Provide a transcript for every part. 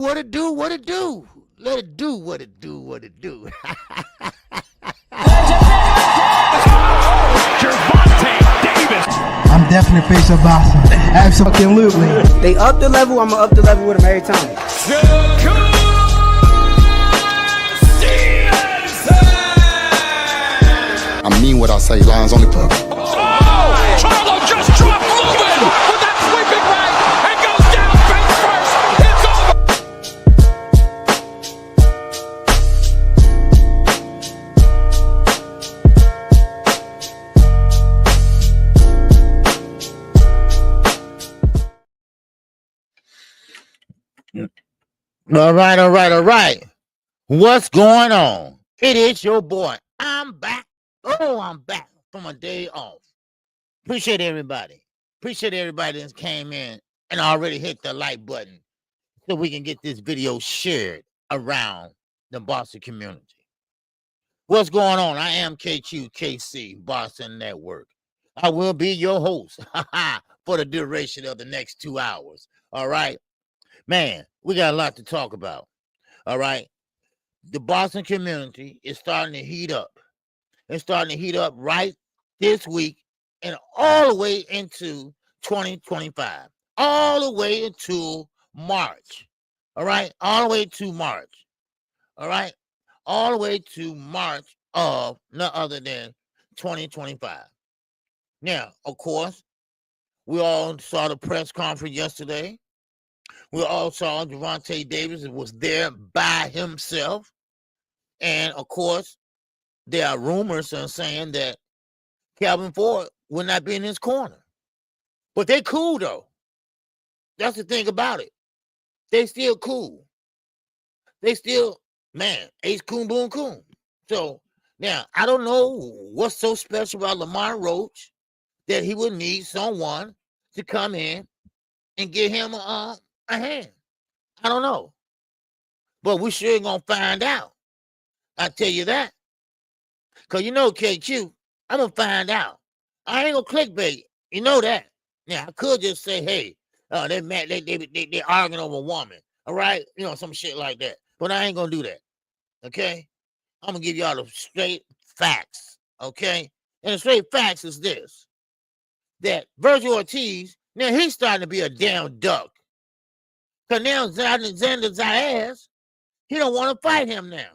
What it do, what it do. Let it do what it do, what it do. Gervonta Davis. I'm definitely face of boxing. Absolutely. They up the level, I'ma up the level with them every time. Shakur Stevenson. I mean what I say, lines on the cover. Oh, Charlo just dropped moving with that sweeping right and goes down face first. It's over. All right. What's going on? It is your boy. I'm back. Oh, I'm back from a day off. Appreciate everybody. Appreciate everybody that came in and already hit the like button so we can get this video shared around the Boston community. What's going on? I am KQKC, Boston Network. I will be your host for the duration of the next 2 hours. All right. Man, we got a lot to talk about. All right. The Boston community is starting to heat up. It's starting to heat up right this week and all the way into 2025. All the way into March. All right. All the way to March. All right. All the way to March of none other than 2025. Now, of course, we all saw the press conference yesterday. We all saw Gervonta Davis was there by himself. And, of course, there are rumors saying that Calvin Ford will not be in his corner. But they cool, though. That's the thing about it. They still cool. They still, man, ace coon, boom, coon. So, now, I don't know what's so special about Lamar Roach that he would need someone to come in and give him a hand. I don't know. But we sure gonna find out. I tell you that. Because you know, KQ, I'm gonna find out. I ain't gonna clickbait. You know that. Now, I could just say, hey, they mad, they arguing over a woman. All right? You know, some shit like that. But I ain't gonna do that. Okay? I'm gonna give y'all the straight facts. Okay? And the straight facts is this. That Virgil Ortiz, now he's starting to be a damn duck. Because now Xander Zayas, he don't want to fight him now.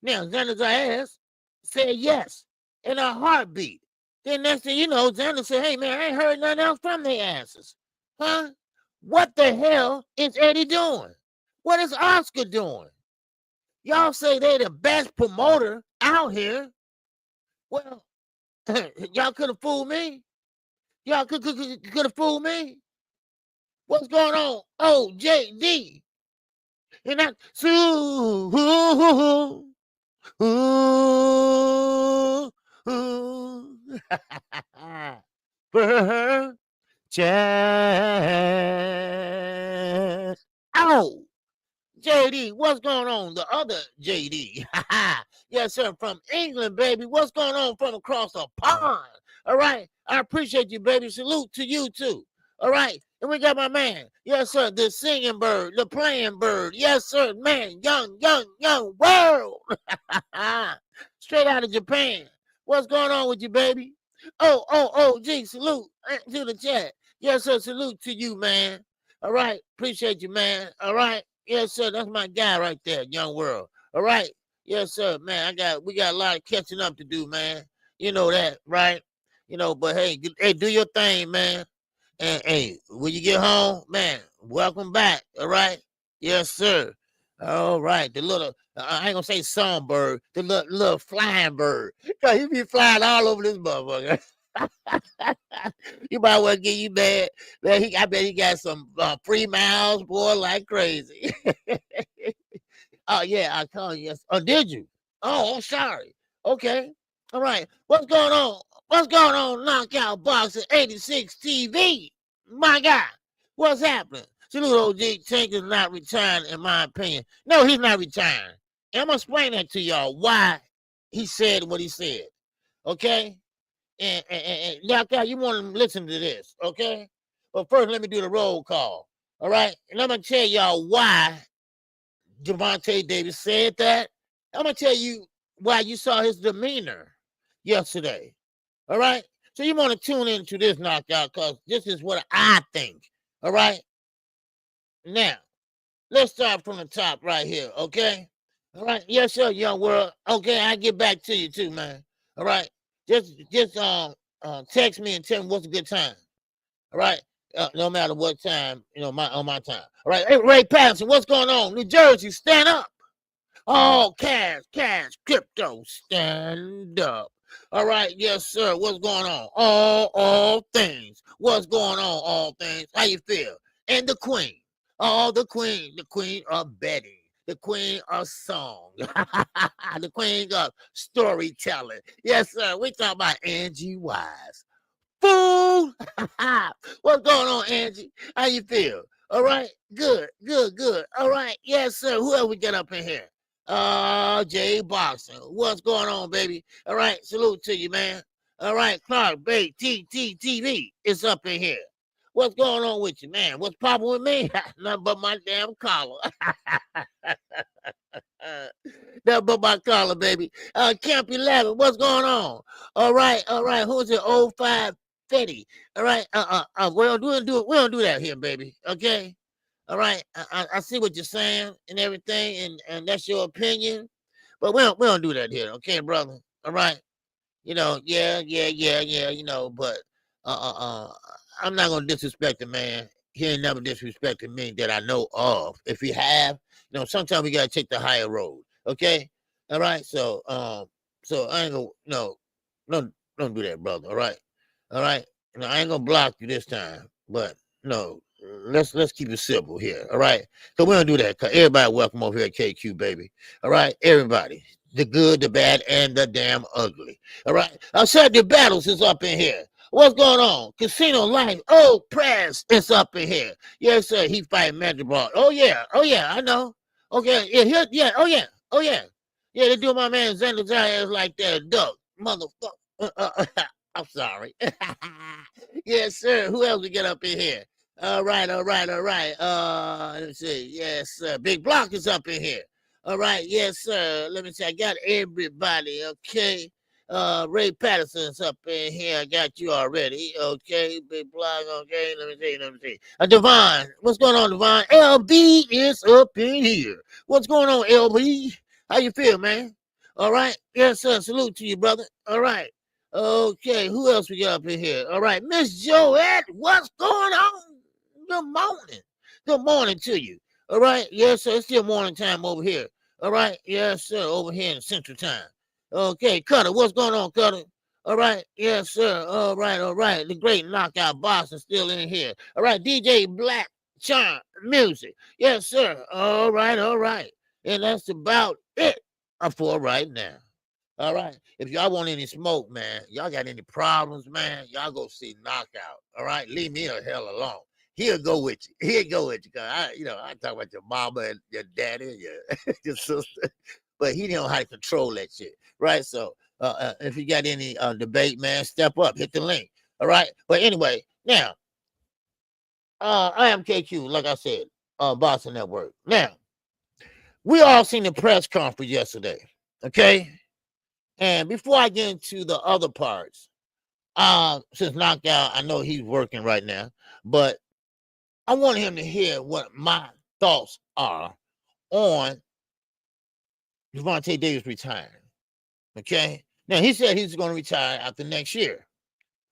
Now, Xander Zayas said yes in a heartbeat. Then next thing you know, Xander said, hey, man, I ain't heard nothing else from their asses. Huh? What the hell is Eddie doing? What is Oscar doing? Y'all say they the best promoter out here. Well, y'all could have fooled me. Y'all could have fooled me. What's going on? Oh, JD. And that oh, JD, what's going on? The other JD. Yes, sir, from England, baby. What's going on from across the pond? All right. I appreciate you, baby. Salute to you, too. All right. And we got my man. Yes, sir. The singing bird, the playing bird. Yes, sir. Man, young world. Straight out of Japan. What's going on with you, baby? Oh, gee, salute to the chat. Yes, sir. Salute to you, man. All right. Appreciate you, man. All right. Yes, sir. That's my guy right there, young world. All right. Yes, sir, man. We got a lot of catching up to do, man. You know that, right? You know, but hey, do your thing, man. And hey, when you get home, man, welcome back. All right. Yes, sir. All right. The little, I ain't gonna say songbird, the little flying bird. Cause he be flying all over this motherfucker. You might well get you mad. Man, I bet he got some free miles, boy, like crazy. Oh, yeah, I called you. Yes. Oh, did you? Oh, I'm sorry. Okay. All right. What's going on? What's going on, Knockout Boxing 86 TV? My God. What's happening? Salute OG Tank is not retiring, in my opinion. No, he's not retiring. And I'm going to explain that to y'all, why he said what he said. Okay? And Knockout, you want to listen to this, okay? But first, let me do the roll call. All right. And I'm going to tell y'all why Gervonta Davis said that. I'm going to tell you why you saw his demeanor yesterday. All right. So you want to tune into this knockout because this is what I think. All right. Now, let's start from the top right here. Okay. All right. Yes, sir, young world. Okay. I get back to you too, man. All right. Just text me and tell me what's a good time. All right. No matter what time, on my time. All right. Hey, Ray Patterson, what's going on? New Jersey, stand up. Oh, cash, crypto, stand up. All right, yes, sir. What's going on? All things. What's going on? All things. How you feel? And the queen. Oh, the queen of betting. The queen of song. The queen of storytelling. Yes, sir. We talking about Angie Wise. Fool! What's going on, Angie? How you feel? All right, good. All right, yes, sir. Who else we get up in here? Jay Boxing. What's going on, baby? All right, salute to you, man. All right, Clark Bay TTTV is up in here. What's going on with you, man? What's popping with me? Nothing but my damn collar. Nothing but my collar, baby. Camp 11, what's going on? All right. Who's it? 0550. All right. We don't do that here, baby. Okay. All right. I see what you're saying and everything, and that's your opinion, but we don't do that here, okay, brother? All right. Yeah. But I'm not gonna disrespect the man. He ain't never disrespected me that I know of. If he have, sometimes we gotta take the higher road. Okay. All right. So I ain't gonna don't do that, brother. All right. I ain't gonna block you this time, but no. Let's keep it simple here. All right. So we don't do that. Cause everybody welcome over here at KQ, baby. All right. Everybody. The good, the bad, and the damn ugly. All right. Subject Battles is up in here. What's going on? Casino Life. Oh, Press is up in here. Yes, sir. He fighting Magic Ball. Oh yeah, I know. Okay. Yeah. Yeah, they do my man Xander Zayas like that. Duck. Motherfucker. I'm sorry. Yes, sir. Who else we get up in here? All right. Let's see. Yes, sir. Big Block is up in here. All right. Yes, sir. Let me see. I got everybody. Okay. Ray Patterson's up in here. I got you already. Okay. Big Block. Okay. Let me see. Devon. What's going on, Devon? LB is up in here. What's going on, LB? How you feel, man? All right. Yes, sir. Salute to you, brother. All right. Okay, who else we got up in here? All right, Miss Joette, what's going on? Good morning. Good morning to you. All right, yes, sir. It's still morning time over here. All right, yes, sir. Over here in Central Time. Okay, Cutter, what's going on, Cutter? All right, yes, sir. All right. The great knockout boss is still in here. All right, DJ Black Charm Music. Yes, sir. All right. And that's about it for right now. All right. If y'all want any smoke, man, y'all got any problems, man, y'all go see Knockout. All right. Leave me the hell alone. He'll go with you. Cause I talk about your mama and your daddy, your sister, but he don't know how to control that shit. Right. So if you got any debate, man, step up, hit the link. All right. But anyway, now I am KQ, like I said, Boston Network. Now, we all seen the press conference yesterday. Okay. And before I get into the other parts, since Knockout, I know he's working right now, but I want him to hear what my thoughts are on Gervonta Davis retiring. Okay. Now he said he's going to retire after next year.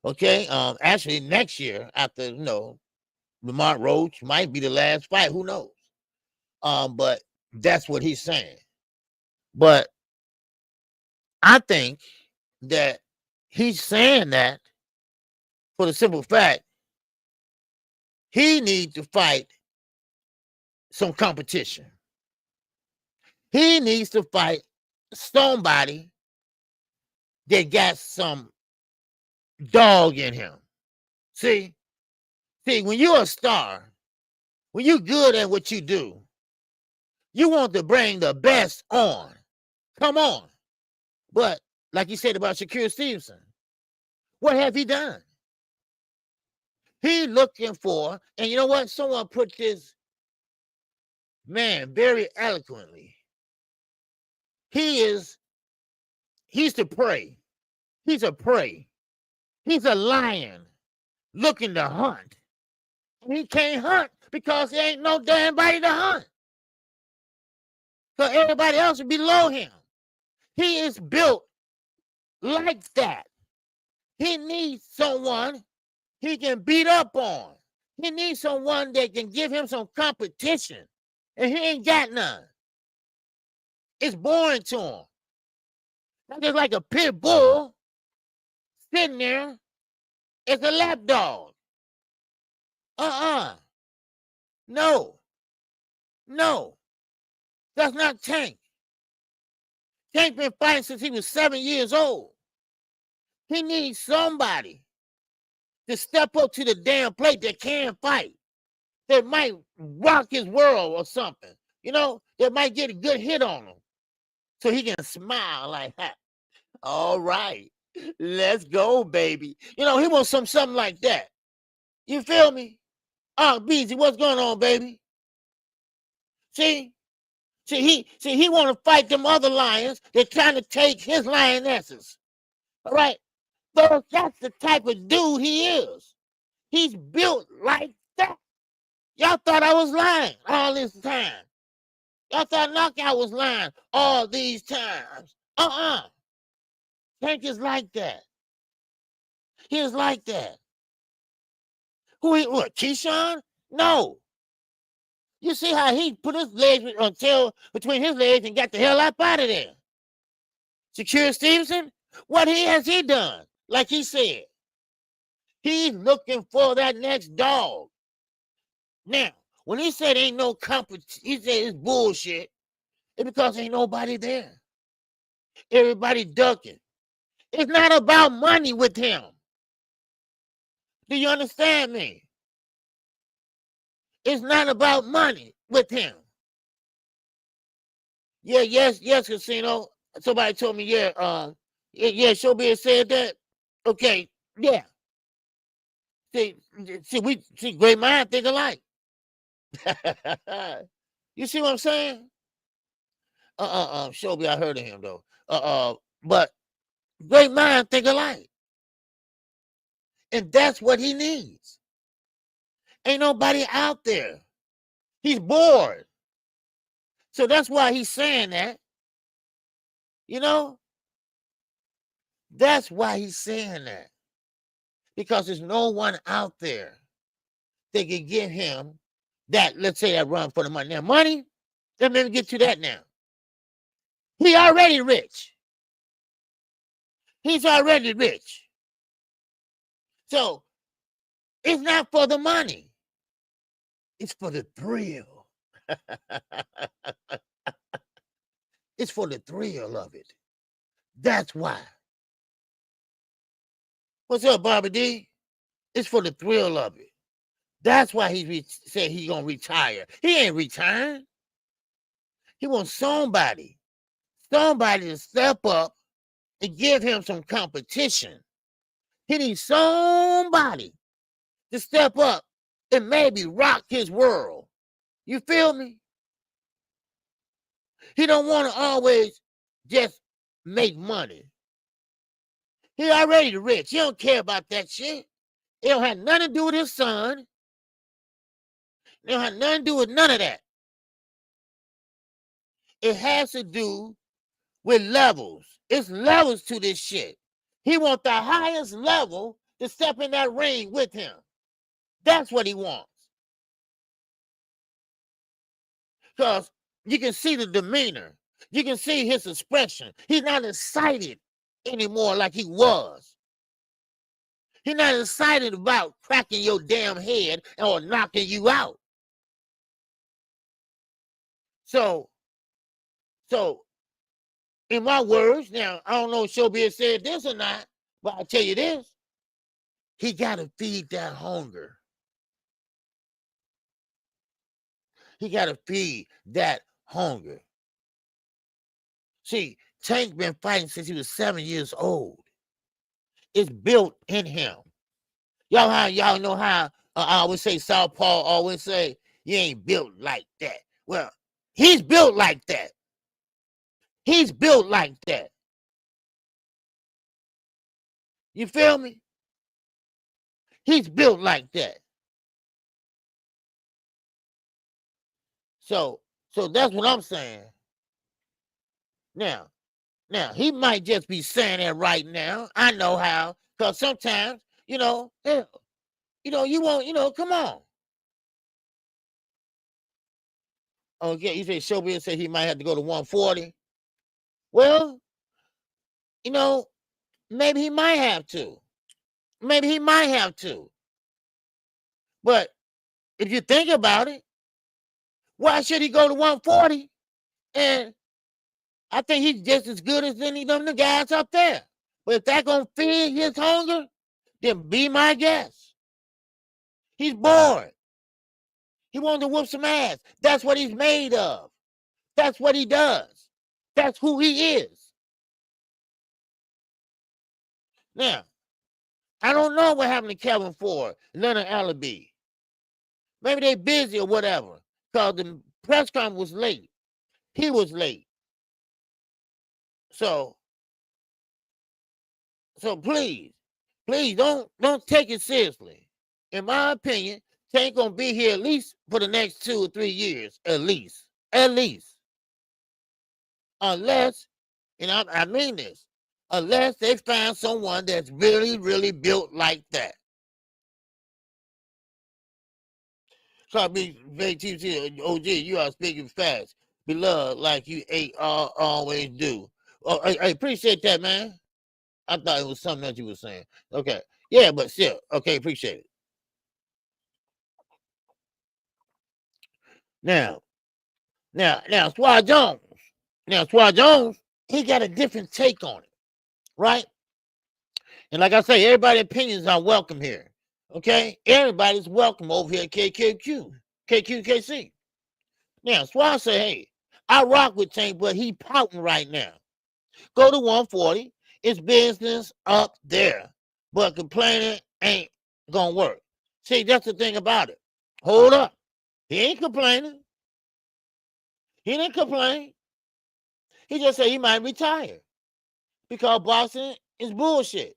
Okay. Actually next year after, Lamont Roach might be the last fight. Who knows? But that's what he's saying. But I think that he's saying that for the simple fact he needs to fight some competition. He needs to fight somebody that got some dog in him. See, when you're a star, when you're good at what you do, you want to bring the best on. Come on. But like you said about Shakur Stevenson, what have he done? He looking for, and you know what? Someone put this, man, very eloquently. He's the prey. He's a prey. He's a lion looking to hunt. And he can't hunt because there ain't no damn body to hunt. So everybody else is below him. He is built like that. He needs someone he can beat up on. He needs someone that can give him some competition. And he ain't got none. It's boring to him. That's just like a pit bull sitting there as a lapdog. No. No. That's not Tank. Tank been fighting since he was 7 years old. He needs somebody to step up to the damn plate that can fight, that might rock his world or something, you know, that might get a good hit on him so he can smile like that. All right, let's go, baby. You know, he wants something like that. You feel me? Oh, BZ, what's going on, baby? See, he want to fight them other lions. They're trying to take his lionesses. All right, so that's the type of dude he is. He's built like that. Y'all thought I was lying all this time. Y'all thought Knockout was lying all these times. Tank is like that. He is like that. What, Keyshawn? No. You see how he put his legs on tail between his legs and got the hell up out of there. Shakur Stevenson, what has he done? Like he said, he's looking for that next dog. Now, when he said ain't no competition, he said it's bullshit. It's because ain't nobody there. Everybody ducking. It's not about money with him. Do you understand me? It's not about money with him. Yeah, yes, Casino. Somebody told me, yeah, Showbiz said that. Okay, yeah. See, great mind think alike. You see what I'm saying? Showbiz, I heard of him though. But great mind think alike. And that's what he needs. Ain't nobody out there. He's bored. So that's why he's saying that. You know? That's why he's saying that. Because there's no one out there that can give him that, let's say, that run for the money. Now, money, let me get to that now. He already rich. He's already rich. So it's not for the money. It's for the thrill. It's for the thrill of it. That's why. What's up, Barbie D? It's for the thrill of it. That's why he said he's going to retire. He ain't retiring. He wants somebody to step up and give him some competition. He needs somebody to step up and maybe rock his world. You feel me? He don't want to always just make money. He already rich. He don't care about that shit. It don't have nothing to do with his son. It don't have nothing to do with none of that. It has to do with levels. It's levels to this shit. He wants the highest level to step in that ring with him. That's what he wants. Because you can see the demeanor. You can see his expression. He's not excited anymore like he was. He's not excited about cracking your damn head or knocking you out. So, in my words, now, I don't know if Showbiz said this or not, but I'll tell you this. He got to feed that hunger. He got to feed that hunger. See, Tank been fighting since he was 7 years old. It's built in him. Y'all know how I always say Southpaw always say you ain't built like that. Well, he's built like that. He's built like that. You feel me? He's built like that. So that's what I'm saying. Now, he might just be saying that right now. I know how, because sometimes, hell, you won't, come on. Okay, you say Showbiz said he might have to go to 140. Well, maybe he might have to. Maybe he might have to. But if you think about it, why should he go to 140? And I think he's just as good as any of the guys up there. But if that's going to feed his hunger, then be my guest. He's bored. He wants to whoop some ass. That's what he's made of. That's what he does. That's who he is. Now, I don't know what happened to Kevin Ford, Leonard Allaby. Maybe they busy or whatever, because the press conference was late. He was late. So please don't take it seriously. In my opinion, Tank gonna be here at least for the next 2 or 3 years, at least. Unless, and I mean this, unless they find someone that's really, really built like that. So I mean, OG, you are speaking fast. Beloved, like you always do. Oh, I appreciate that, man. I thought it was something that you were saying. Okay. Yeah, but still. Okay, appreciate it. Now, Swag Jones. Now, Swag Jones, he got a different take on it, right? And like I say, everybody's opinions are welcome here. Okay? Everybody's welcome over here at KQKC. Now, Swag say, hey, I rock with Tank, but he pouting right now. Go to 140. It's business up there. But complaining ain't gonna work. See, that's the thing about it. Hold up. He ain't complaining. He didn't complain. He just said he might retire because boxing is bullshit.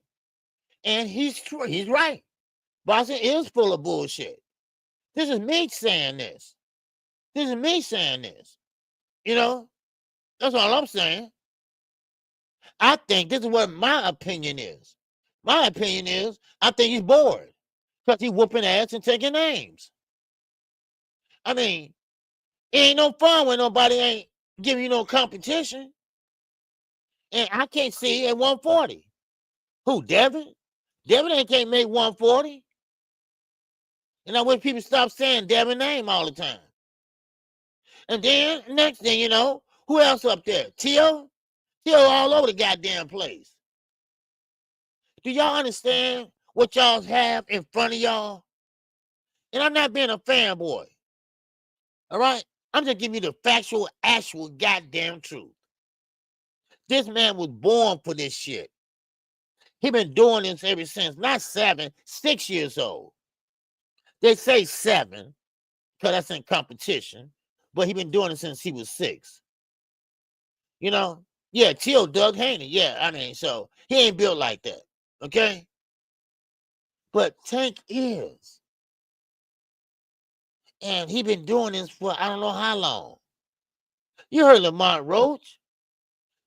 And he's right. Boxing is full of bullshit. This is me saying this. That's all I'm saying. I think this is what my opinion is. My opinion is I think he's bored because he's whooping ass and taking names. I mean, it ain't no fun when nobody ain't giving you no competition. And I can't see at 140. Who, Devin? Devin can't make 140. And I wish people stop saying Devin's name all the time. And then, next thing you know, who else up there? Tio? Tio all over the goddamn place. Do y'all understand what y'all have in front of y'all? And I'm not being a fanboy. All right? I'm just giving you the factual, actual goddamn truth. This man was born for this shit. He been doing this ever since, not 7, 6 years old. They say 7, because that's in competition, but he been doing it since he was 6. Yeah, Tio Doug Haney. Yeah, I mean, so he ain't built like that. Okay? But Tank is. And he been doing this for I don't know how long. You heard Lamont Roach?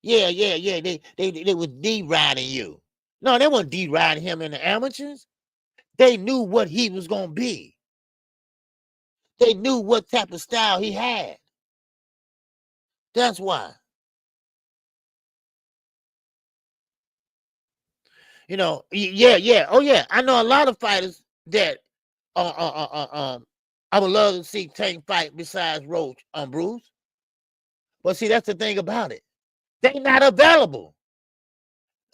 Yeah. They was D-riding you. No, they weren't D-riding him in the amateurs. They knew what he was going to be. They knew what type of style he had. That's why. Yeah. Oh, yeah. I know a lot of fighters that I would love to see Tank fight besides Roach on Bruce. But see, that's the thing about it. They not available.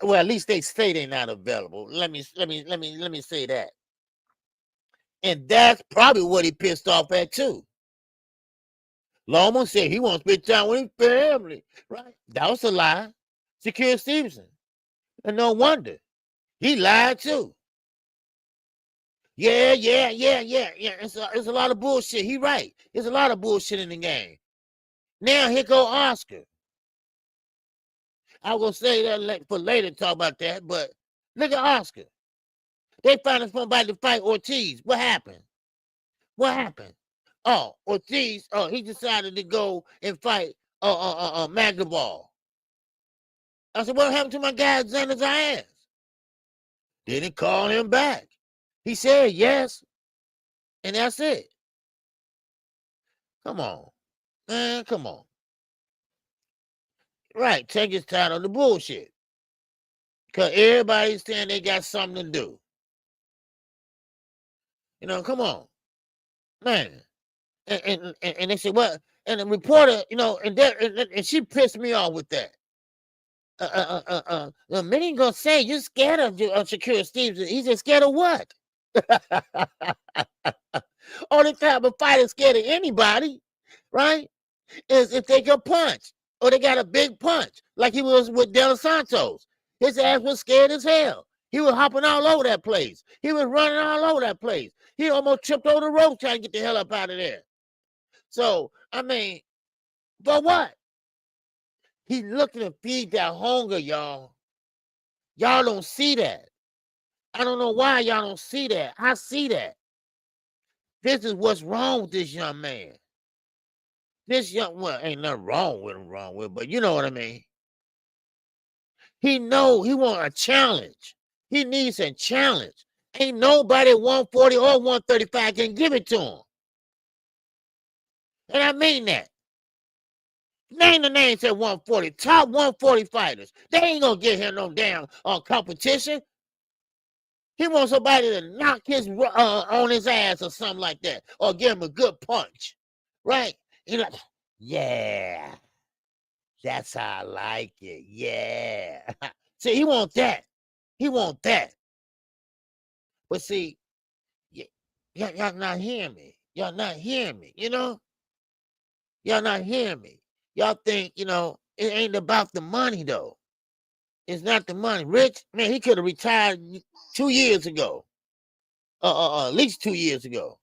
Well, at least they say they're not available. Let me say that. And that's probably what he pissed off at too. Loma said he wants to spend time with his family, right? That was a lie. Shakur Stevenson. And no wonder. He lied too. Yeah. It's a lot of bullshit. He right. There's a lot of bullshit in the game. Now here go Oscar. I will say that for later to talk about that, but look at Oscar. They found somebody to fight Ortiz. What happened? What happened? Oh, Ortiz, he decided to go and fight Magdaball. I said, what happened to my guy Xander Zayas? Didn't call him back. He said yes, and that's it. Come on, man, come on. Right, take his title to bullshit. Because everybody's saying they got something to do. You know, come on. Man. And they said, what? And the reporter, you know, and she pissed me off with that. Many ain't gonna say you're scared of Shakur Stevenson. He said, scared of what? Only time a fighter scared of anybody, right? Is if they can punch or they got a big punch, like he was with De Los Santos. His ass was scared as hell. He was hopping all over that place. He was running all over that place. He almost tripped over the rope trying to get the hell up out of there. So, I mean, but what? He's looking to feed that hunger, y'all. Y'all don't see that. I don't know why y'all don't see that. I see that. This is what's wrong with this young man. This young, well, ain't nothing wrong with him, but you know what I mean. He know he want a challenge. He needs a challenge. Ain't nobody 140 or 135 can give it to him. And I mean that. Name the names at 140, top 140 fighters. They ain't gonna get him no damn competition. He wants somebody to knock his on his ass or something like that, or give him a good punch, right? He like, yeah, that's how I like it. Yeah. See, he want that. He want that. But see, y'all not hearing me. Y'all not hearing me. You know, y'all not hearing me. Y'all think, you know, it ain't about the money, though. It's not the money. Rich, man, he could have retired 2 years ago. At least 2 years ago.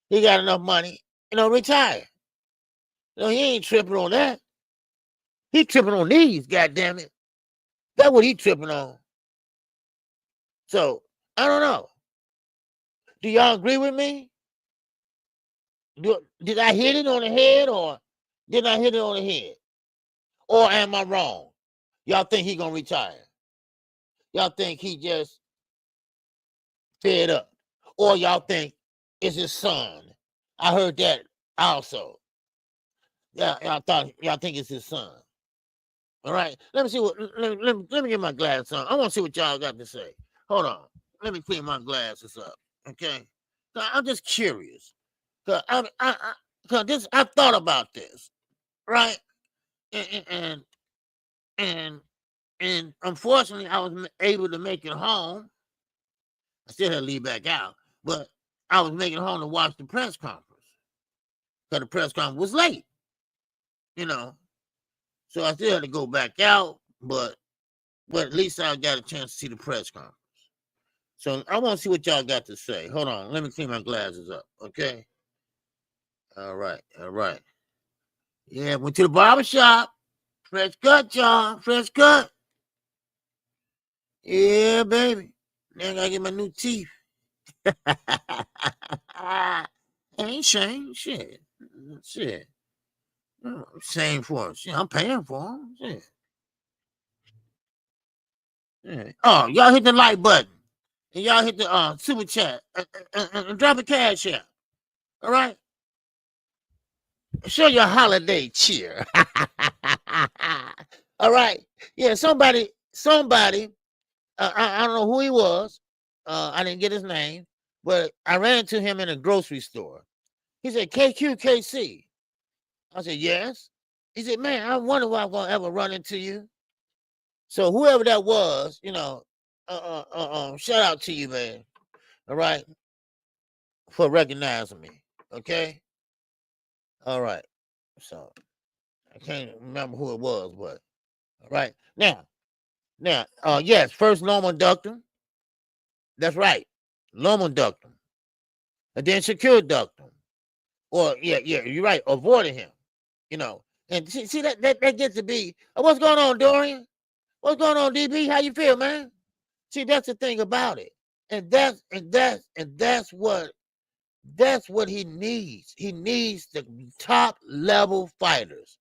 He got enough money, you know, retire. You know, he ain't tripping on that. He tripping on these, goddammit. That's what he tripping on. So, I don't know. Do y'all agree with me? Did I hit it on the head or did I hit it on the head? Or am I wrong? Y'all think he gonna retire? Y'all think he just fed up? Or y'all think it's his son? I heard that also. Yeah, y'all think it's his son. All right. Let me see what let me get my glasses on. I want to see what y'all got to say. Hold on. Let me clean my glasses up. Okay. I'm just curious. Cause I thought about this, right? And unfortunately, I was able to make it home. I still had to leave back out, but I was making it home to watch the press conference. Because the press conference was late, you know. So I still had to go back out, but at least I got a chance to see the press conference. So I want to see what y'all got to say. Hold on. Let me clean my glasses up, okay? All right. Yeah, went to the barber shop. Fresh cut, y'all. Fresh cut. Yeah, baby. Now I gotta get my new teeth. Ain't shame. Shit. Same for it. Shit, I'm paying for them. Shit. Yeah. Oh, y'all hit the like button. And y'all hit the super chat. And drop a cash out. All right? Show your holiday cheer. All right. Yeah, somebody, I don't know who he was. I didn't get his name, but I ran into him in a grocery store. He said, KQKC. I said, yes. He said, man, I wonder if I'm going to ever run into you. So whoever that was, you know, shout out to you, man. All right. For recognizing me. Okay. All right. So I can't remember who it was, but all right. Now, yes, first normal inductor. That's right. Loma ducked him. And then Shakur ducked him. Or, yeah, you're right, avoiding him. You know. And see that gets to be, what's going on, Dorian? What's going on, DB? How you feel, man? See, that's the thing about it. And that's what he needs. He needs the top level fighters.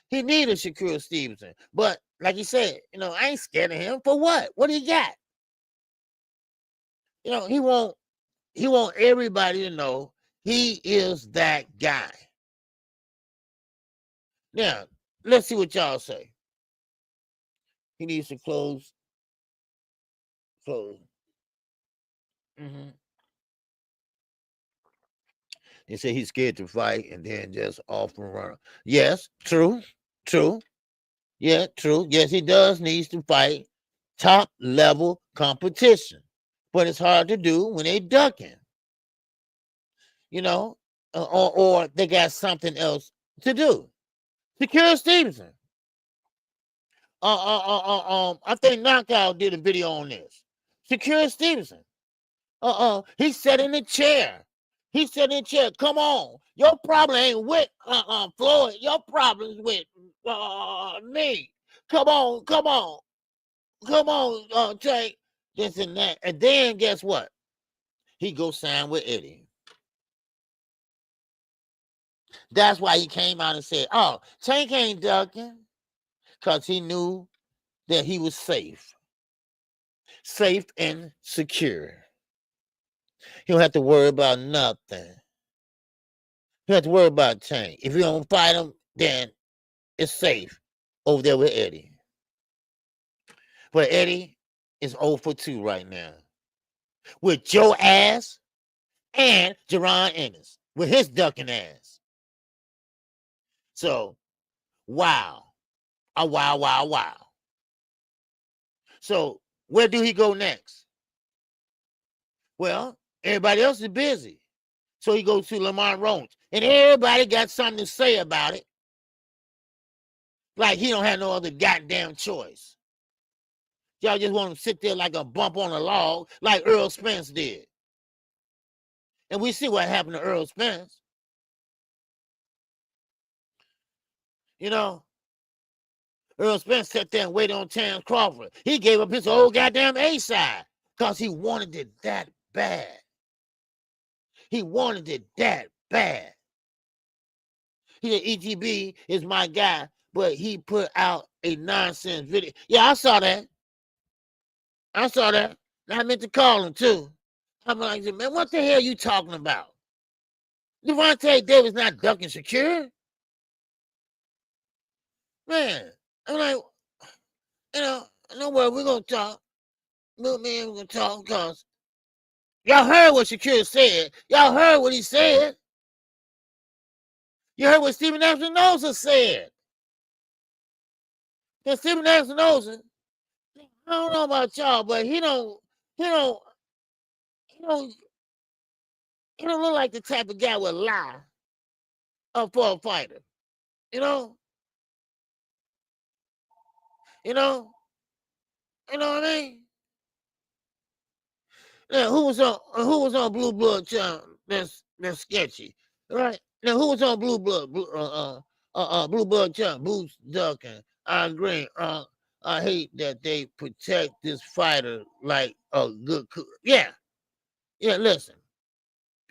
He needed Shakur Stevenson. But like you said, I ain't scared of him. For what? What he got? He want everybody to know he is that guy. Now, let's see what y'all say. He needs to close. They say he's scared to fight and then just off and run. Yes, true. Yeah, true. Yes, he does needs to fight top level competition. But it's hard to do when they ducking. Or they got something else to do. Shakur Stevenson. I think Knockout did a video on this. Shakur Stevenson. He sat in the chair. Come on. Your problem ain't with Floyd. Your problem's with me. Come on, take this and that. And then guess what? He go sign with Eddie. That's why he came out and said, oh, Tank ain't ducking. Because he knew that he was safe and secure. He don't have to worry about nothing. He don't have to worry about Tank. If you don't fight him, then it's safe over there with Eddie. But Eddie is 0 for 2 right now. With Joe ass and Jaron Ennis. With his ducking ass. So, wow. Wow. So, where do he go next? Well, everybody else is busy. So he goes to Lamont Roach. And everybody got something to say about it. Like he don't have no other goddamn choice. Y'all just want to sit there like a bump on a log, like Earl Spence did. And we see what happened to Earl Spence. Earl Spence sat there and waited on Terrence Crawford. He gave up his whole goddamn A-side because he wanted it that bad. He wanted it that bad. He said, ETB is my guy, but he put out a nonsense video. Yeah, I saw that. And I meant to call him, too. I'm like, man, what the hell are you talking about? Gervonta Davis not ducking Shakur? Man, I'm like, no worry, we're going to talk. Little man, we're going to talk because y'all heard what Shakur said. Y'all heard what he said. You heard what Stephen Espinosa said. And Stephen Espinosa, I don't know about y'all, but he don't look like the type of guy would lie for a fighter. You know what I mean? Now, who was on Blue Blood? That's sketchy, right? Now, who was on Blue Blood? Blue Blood champ, Boots ducking. I agree. I hate that they protect this fighter like a good. Yeah. Listen,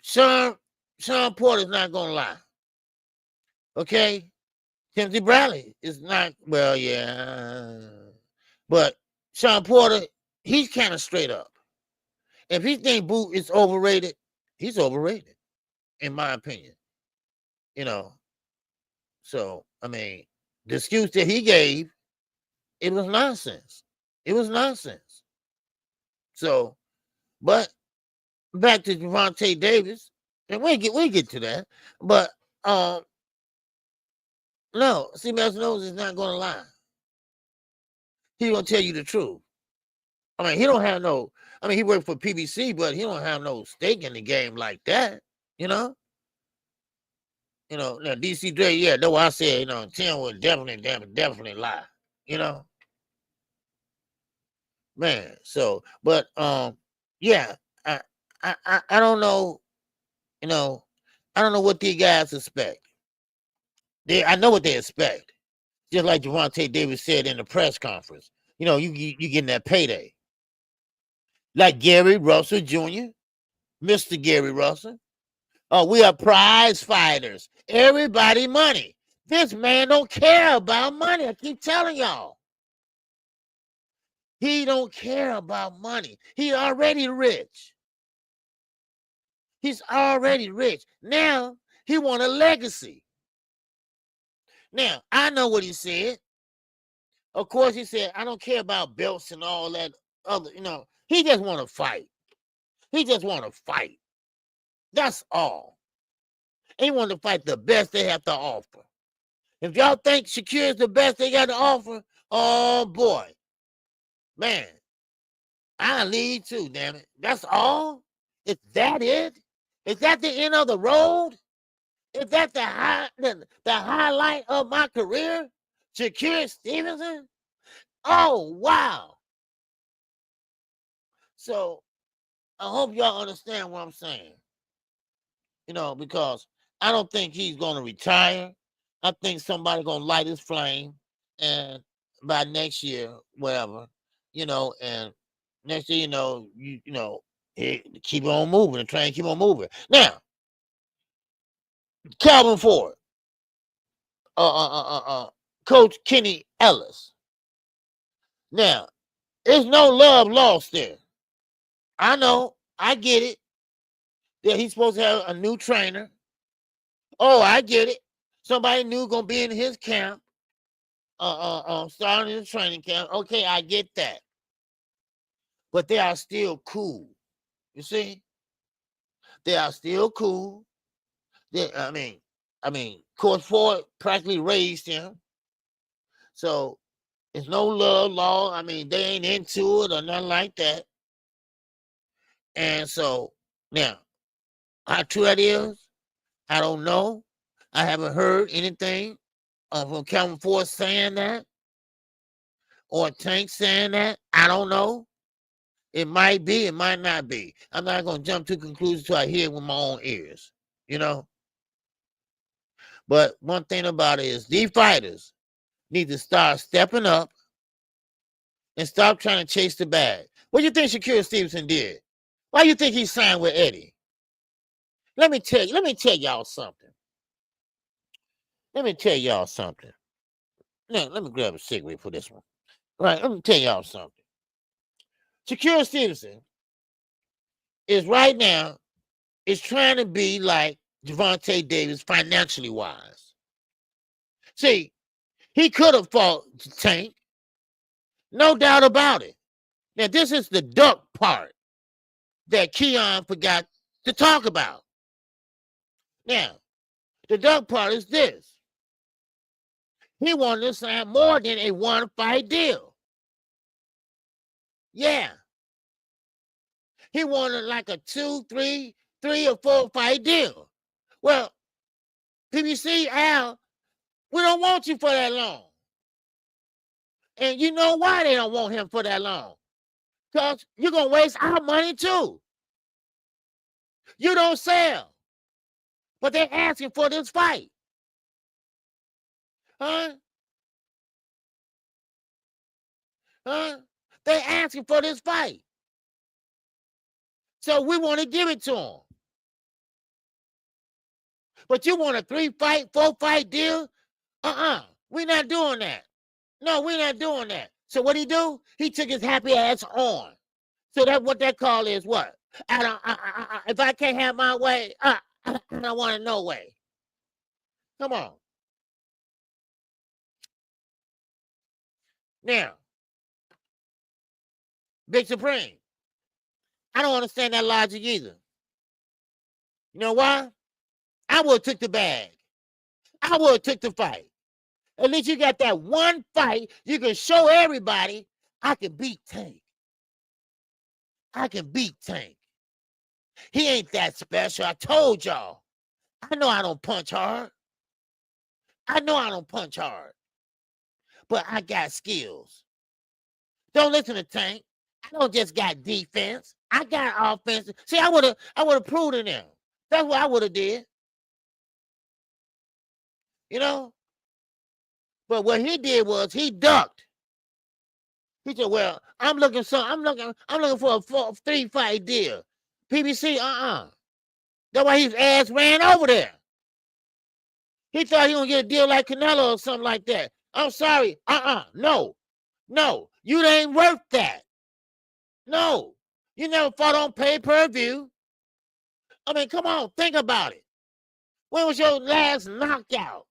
Sean Porter's not gonna lie. Okay, Timothy Bradley is not. Well, yeah, but Sean Porter, he's kind of straight up. If he think Boot is overrated, he's overrated, in my opinion. So I mean, the excuse that he gave, it was nonsense. So, but back to Gervonta Davis, and we get to that. But no, C-Mass Knows is not going to lie. He's going to tell you the truth. I mean, he don't have no. I mean, he worked for PBC, but he don't have no stake in the game like that. Now DC Dre, yeah, that's what I said. Tim would definitely lie. Man. So, but yeah, I don't know, you know, I don't know what these guys expect. I know what they expect. Just like Gervonta Davis said in the press conference. You getting that payday. Like Gary Russell Jr., Mr. Gary Russell. We are prize fighters. Everybody money. This man don't care about money. I keep telling y'all. He don't care about money. He already rich. He's already rich. Now, he want a legacy. Now, I know what he said. Of course, he said, I don't care about belts and all that other, He just want to fight. He just want to fight. That's all. He want to fight the best they have to offer. If y'all think Shakur is the best they got to offer, oh, boy. Man, I lead too, damn it. That's all? Is that it? Is that the end of the road? Is that the highlight of my career? Shakur Stevenson? Oh, wow. So, I hope y'all understand what I'm saying. Because I don't think he's going to retire. I think somebody's going to light his flame. And by next year, whatever, and next year, keep on moving. The train keep on moving. Now, Calvin Ford, Coach Kenny Ellis. Now, there's no love lost there. I know, I get it. That he's supposed to have a new trainer. Oh, I get it. Somebody new gonna be in his camp. Starting his training camp. Okay, I get that. But they are still cool. You see? They are still cool. I mean, Coach Ford practically raised him. So it's no love law. I mean, they ain't into it or nothing like that. And so now, how true that is, I don't know. I haven't heard anything from Calvin Ford saying that or Tank saying that. I don't know. It might be, it might not be. I'm not going to jump to conclusions until I hear it with my own ears, But one thing about it is these fighters need to start stepping up and stop trying to chase the bag. What do you think Shakur Stevenson did? Why do you think he signed with Eddie? Let me tell y'all something. Now, let me grab a cigarette for this one. Right, let me tell y'all something. Shakur Stevenson is right now trying to be like Gervonta Davis financially wise. See, he could have fought Tank. No doubt about it. Now, this is the duck part that Keon forgot to talk about. Now, the duck part is this. He wanted to sign more than a one-fight deal. Yeah. He wanted like a 2, 3 or 4 fight deal. Well, PBC, Al, we don't want you for that long. And you know why they don't want him for that long? Because you're going to waste our money too. You don't sell. But they're asking for this fight. Huh? They're asking for this fight. So we want to give it to them. But you want a 3-fight, 4-fight deal? We're not doing that. No, we're not doing that. So what he do? He took his happy ass on. So that's what that call is. What? If I can't have my way, I don't want it no way. Come on. Now, Big Supreme, I don't understand that logic either. You know why? I would have took the bag. I would have took the fight. At least you got that one fight. You can show everybody I can beat Tank. I can beat Tank. He ain't that special. I told y'all. I know I don't punch hard. But I got skills. Don't listen to Tank. I don't just got defense. I got offense. See, I would have proved it them. That's what I would have did. You know? But what he did was he ducked. He said, well, I'm looking for a 3-fight deal. PBC, That's why his ass ran over there. He thought he was gonna get a deal like Canelo or something like that. I'm sorry. No. No. You ain't worth that. No. You never fought on pay-per-view. I mean, come on, think about it. When was your last knockout?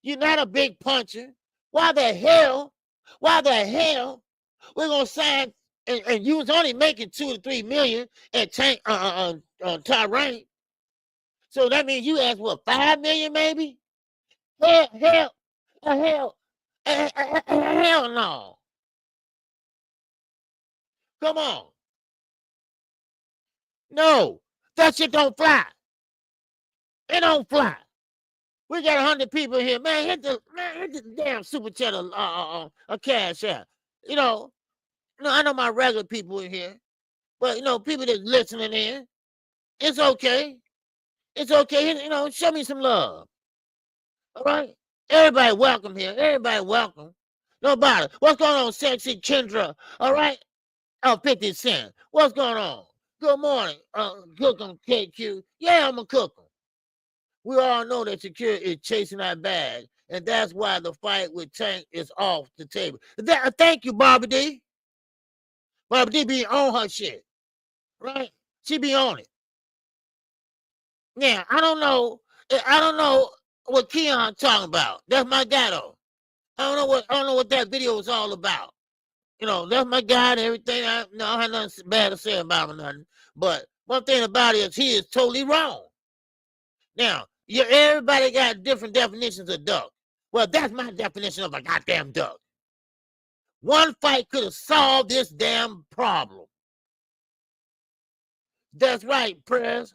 You're not a big puncher. Why the hell we're gonna sign and you was only making 2 to 3 million at Tank Tyrann? So that means you asked what, 5 million maybe? Hell no. Come on. No, that shit don't fly. It don't fly. We got 100 people here, man. Hit the damn super chat a cash out. You know, I know my regular people in here, but people that's listening in, it's okay. It's okay. Show me some love. All right, everybody welcome here. Everybody welcome. Nobody. What's going on, Sexy Kendra? All right. 50 Cent. What's going on? Good morning. Cook 'em, KQ. Yeah, I'm a cook 'em. We all know that Shakur is chasing that bag, and that's why the fight with Tank is off the table. Thank you, Barbara D. Barbara D be on her shit, right? She be on it. Now, I don't know what Keon talking about. That's my guy, though. I don't know what that video was all about. That's my guy and everything. I don't have nothing bad to say about him or nothing. But one thing about it is he is totally wrong. Now, everybody got different definitions of duck. Well, that's my definition of a goddamn duck. One fight could have solved this damn problem. That's right, Prez.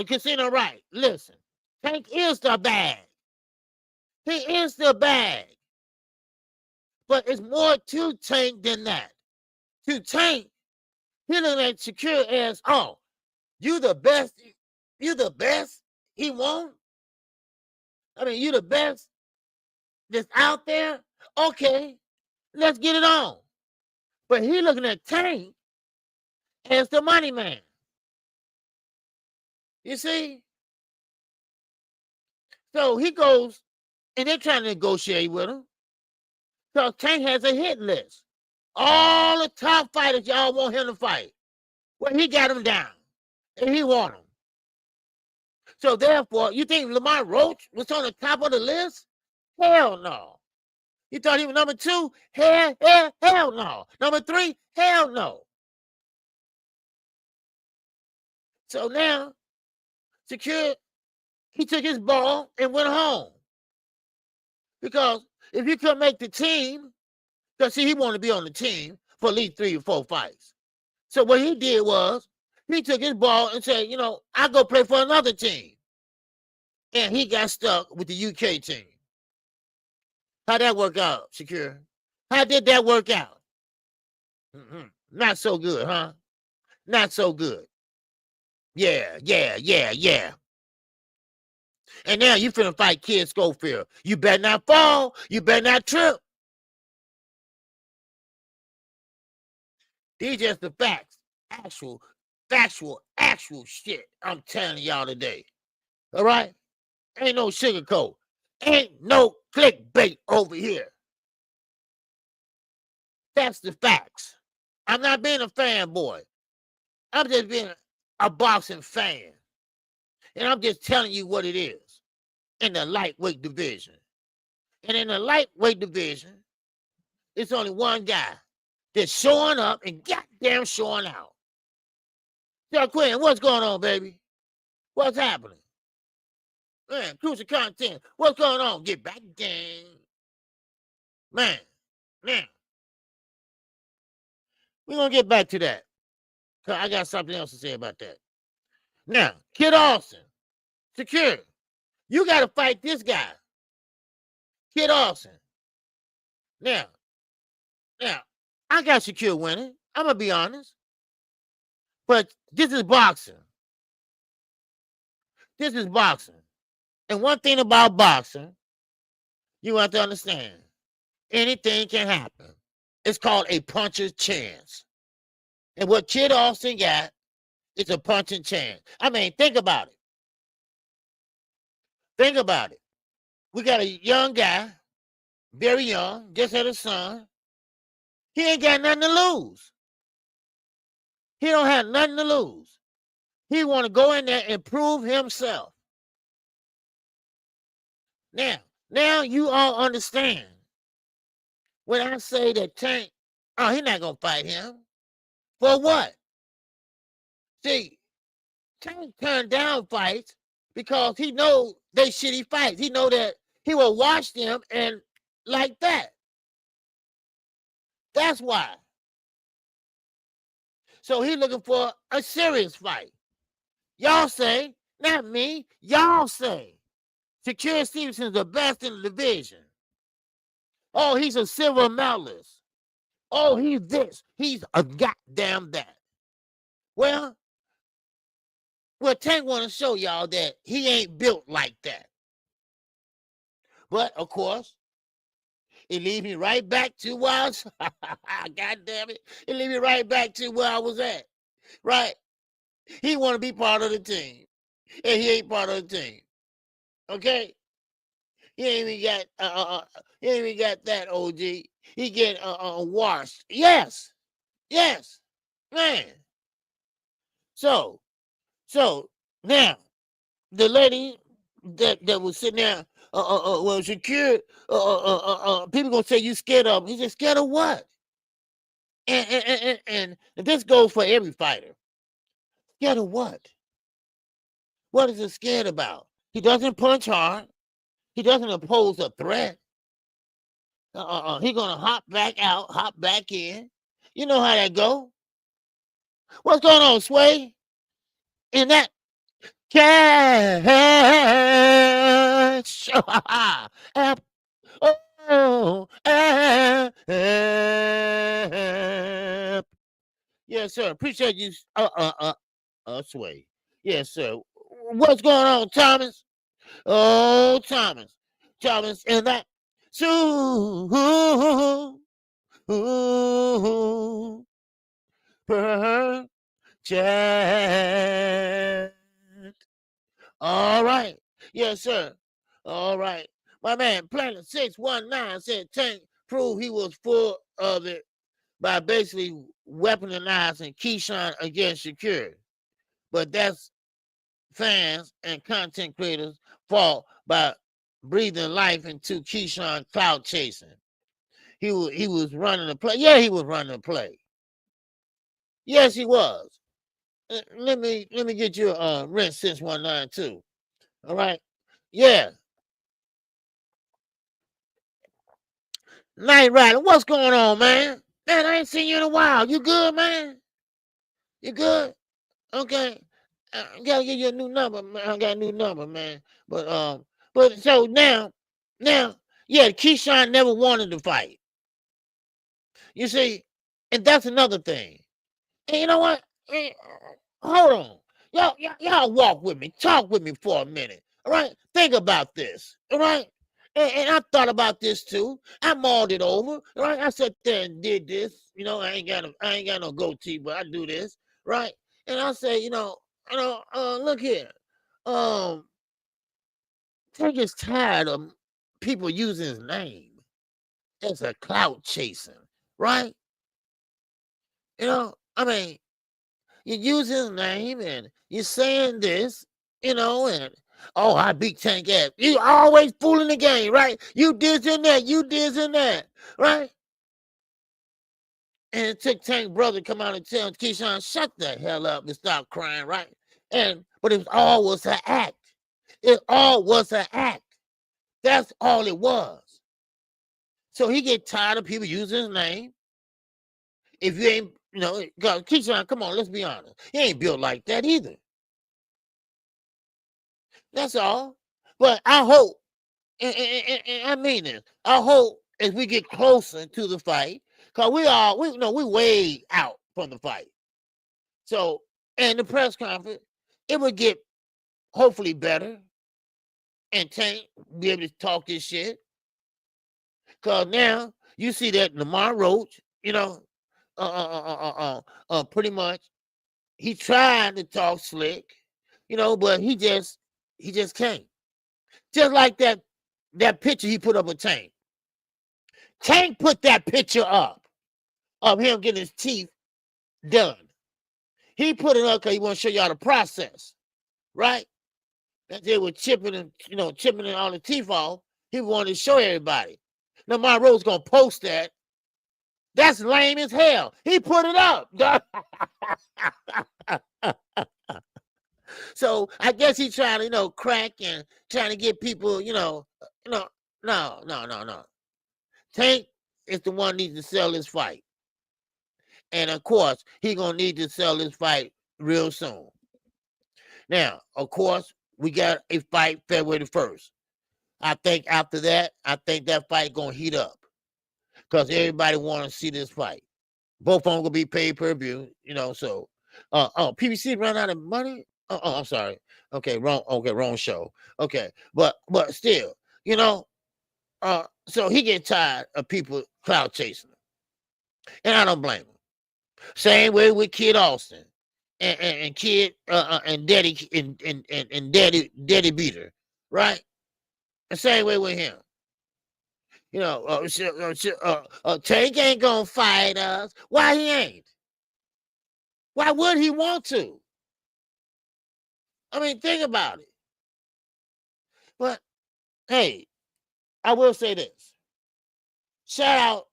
Casino right. Listen, Tank is the bag. He is the bag. But it's more to Tank than that. To Tank, he looking at Shakur as, oh, you the best. You the best he won't? I mean, you the best that's out there? Okay, let's get it on. But he looking at Tank as the money man. You see? So he goes, and they're trying to negotiate with him. So Tank has a hit list. All the top fighters y'all want him to fight. Well, he got them down. And he want them. So therefore, you think Lamar Roach was on the top of the list? Hell no. You thought he was number 2? Hell no. Number 3? Hell no. So now, Shakur, he took his ball and went home. Because if he couldn't make the team, because see, he wanted to be on the team for at least 3 or 4 fights. So what he did was, he took his ball and said, I'll go play for another team. And he got stuck with the UK team. How'd that work out, Shakur? How did that work out? Not so good, huh? Not so good. Yeah. And now you finna fight Kid Schofield. You better not fall. You better not trip. These just the facts. Actual shit I'm telling y'all today. All right? Ain't no sugarcoat. Ain't no clickbait over here. That's the facts. I'm not being a fanboy. I'm just being a boxing fan. And I'm just telling you what it is in the lightweight division. And in the lightweight division, it's only one guy that's showing up and goddamn showing out. So Quinn, what's going on, baby? What's happening? Man, crucial content. What's going on? Get back gang. Man. We're going to get back to that. Because I got something else to say about that. Now, Kid Austin. Shakur. You got to fight this guy. Kid Austin. Now, I got Shakur winning. I'm gonna be honest. But this is boxing. This is boxing. And one thing about boxing, you have to understand, anything can happen. It's called a puncher's chance. And what Kid Austin got is a punching chance. I mean, think about it. Think about it. We got a young guy, very young, just had a son. He ain't got nothing to lose. He don't have nothing to lose. He want to go in there and prove himself. Now you all understand when I say that Tank, oh, he's not going to fight him. For what? See, Tank turned down fights because he know they shitty fights. He know that he will watch them and like that. That's why. So he looking for a serious fight. Y'all say, not me, y'all say, Shakur Stevenson is the best in the division. Oh, he's a silver medalist. Oh, he's this. He's a goddamn that. Well, Tank want to show y'all that he ain't built like that. But, of course, it leads me right back to where I was. God damn it. It leads me right back to where I was at. Right? He want to be part of the team. And he ain't part of the team. Okay? He ain't even got that, OG. He get washed. Yes. Yes. Man. So now the lady that was sitting there, well, Shakur, people gonna say you scared of him. He said, scared of what? And this goes for every fighter. Scared of what? What is he scared about? He doesn't punch hard. He doesn't pose a threat. He gonna hop back out, hop back in. You know how that go. What's going on, Sway? In that cash. Oh, yes, sir. Appreciate you. Sway. Yes, sir. What's going on, Thomas? Oh, Thomas, and that. Chat. All right. Yes, sir. All right. My man, Planet 619 said Tank proved he was full of it by basically weaponizing Keyshawn against Shakur. But that's fans and content creators' fault by breathing life into Keyshawn cloud chasing. He was running the play. Yeah, he was running the play. Yes, he was. Let me get you Rent 619 All right. Yeah. Night Rider, what's going on, man? Man, I ain't seen you in a while. You good, man? You good? Okay. I gotta give you a new number, man. I got a new number, man. But so now, yeah, Keyshawn never wanted to fight. You see, and that's another thing. And you know what? Hold on. Y'all walk with me. Talk with me for a minute. All right? Think about this. All right? And I thought about this too. I mulled it over. All right? I sat there and did this. You know, I ain't got no goatee, but I do this. Right? And I say, look here. Tank is tired of people using his name as a clout chasing, right? You know, I mean, you use his name and you're saying this, and oh, I beat Tank ass. You always fooling the game, right? You this and that, right? And it took Tank's brother to come out and tell Keyshawn, shut the hell up and stop crying, right? But it all was an act. It all was an act. That's all it was. So he get tired of people using his name. If you ain't, Keyshawn, come on, let's be honest. He ain't built like that either. That's all. But I hope, and I mean this, I hope as we get closer to the fight, because we way out from the fight. So, and the press conference, it would get hopefully better, and Tank be able to talk this shit. Cause now you see that Lamar Roach, pretty much he tried to talk slick, but he just can't. Just like that picture he put up with Tank. Tank put that picture up of him getting his teeth done. He put it up because he want to show y'all the process, right? That they were chipping and all the teeth off. He wanted to show everybody. Now my Rose gonna post that. That's lame as hell. He put it up. So I guess he trying to crack and trying to get people, no. Tank is the one needs to sell this fight. And of course, he gonna need to sell this fight real soon. Now, of course, we got a fight February the 1st. I think after that, that fight gonna heat up. Because everybody wanna see this fight. Both of them gonna be pay-per-view, so PBC ran out of money. I'm sorry. Okay, wrong show. Okay, but still, so he get tired of people clout chasing him. And I don't blame him. Same way with Kid Austin and Kid and Daddy and Daddy Beater, right? The same way with him. Tank ain't gonna fight us. Why he ain't? Why would he want to? I mean, think about it. But hey, I will say this. Shout out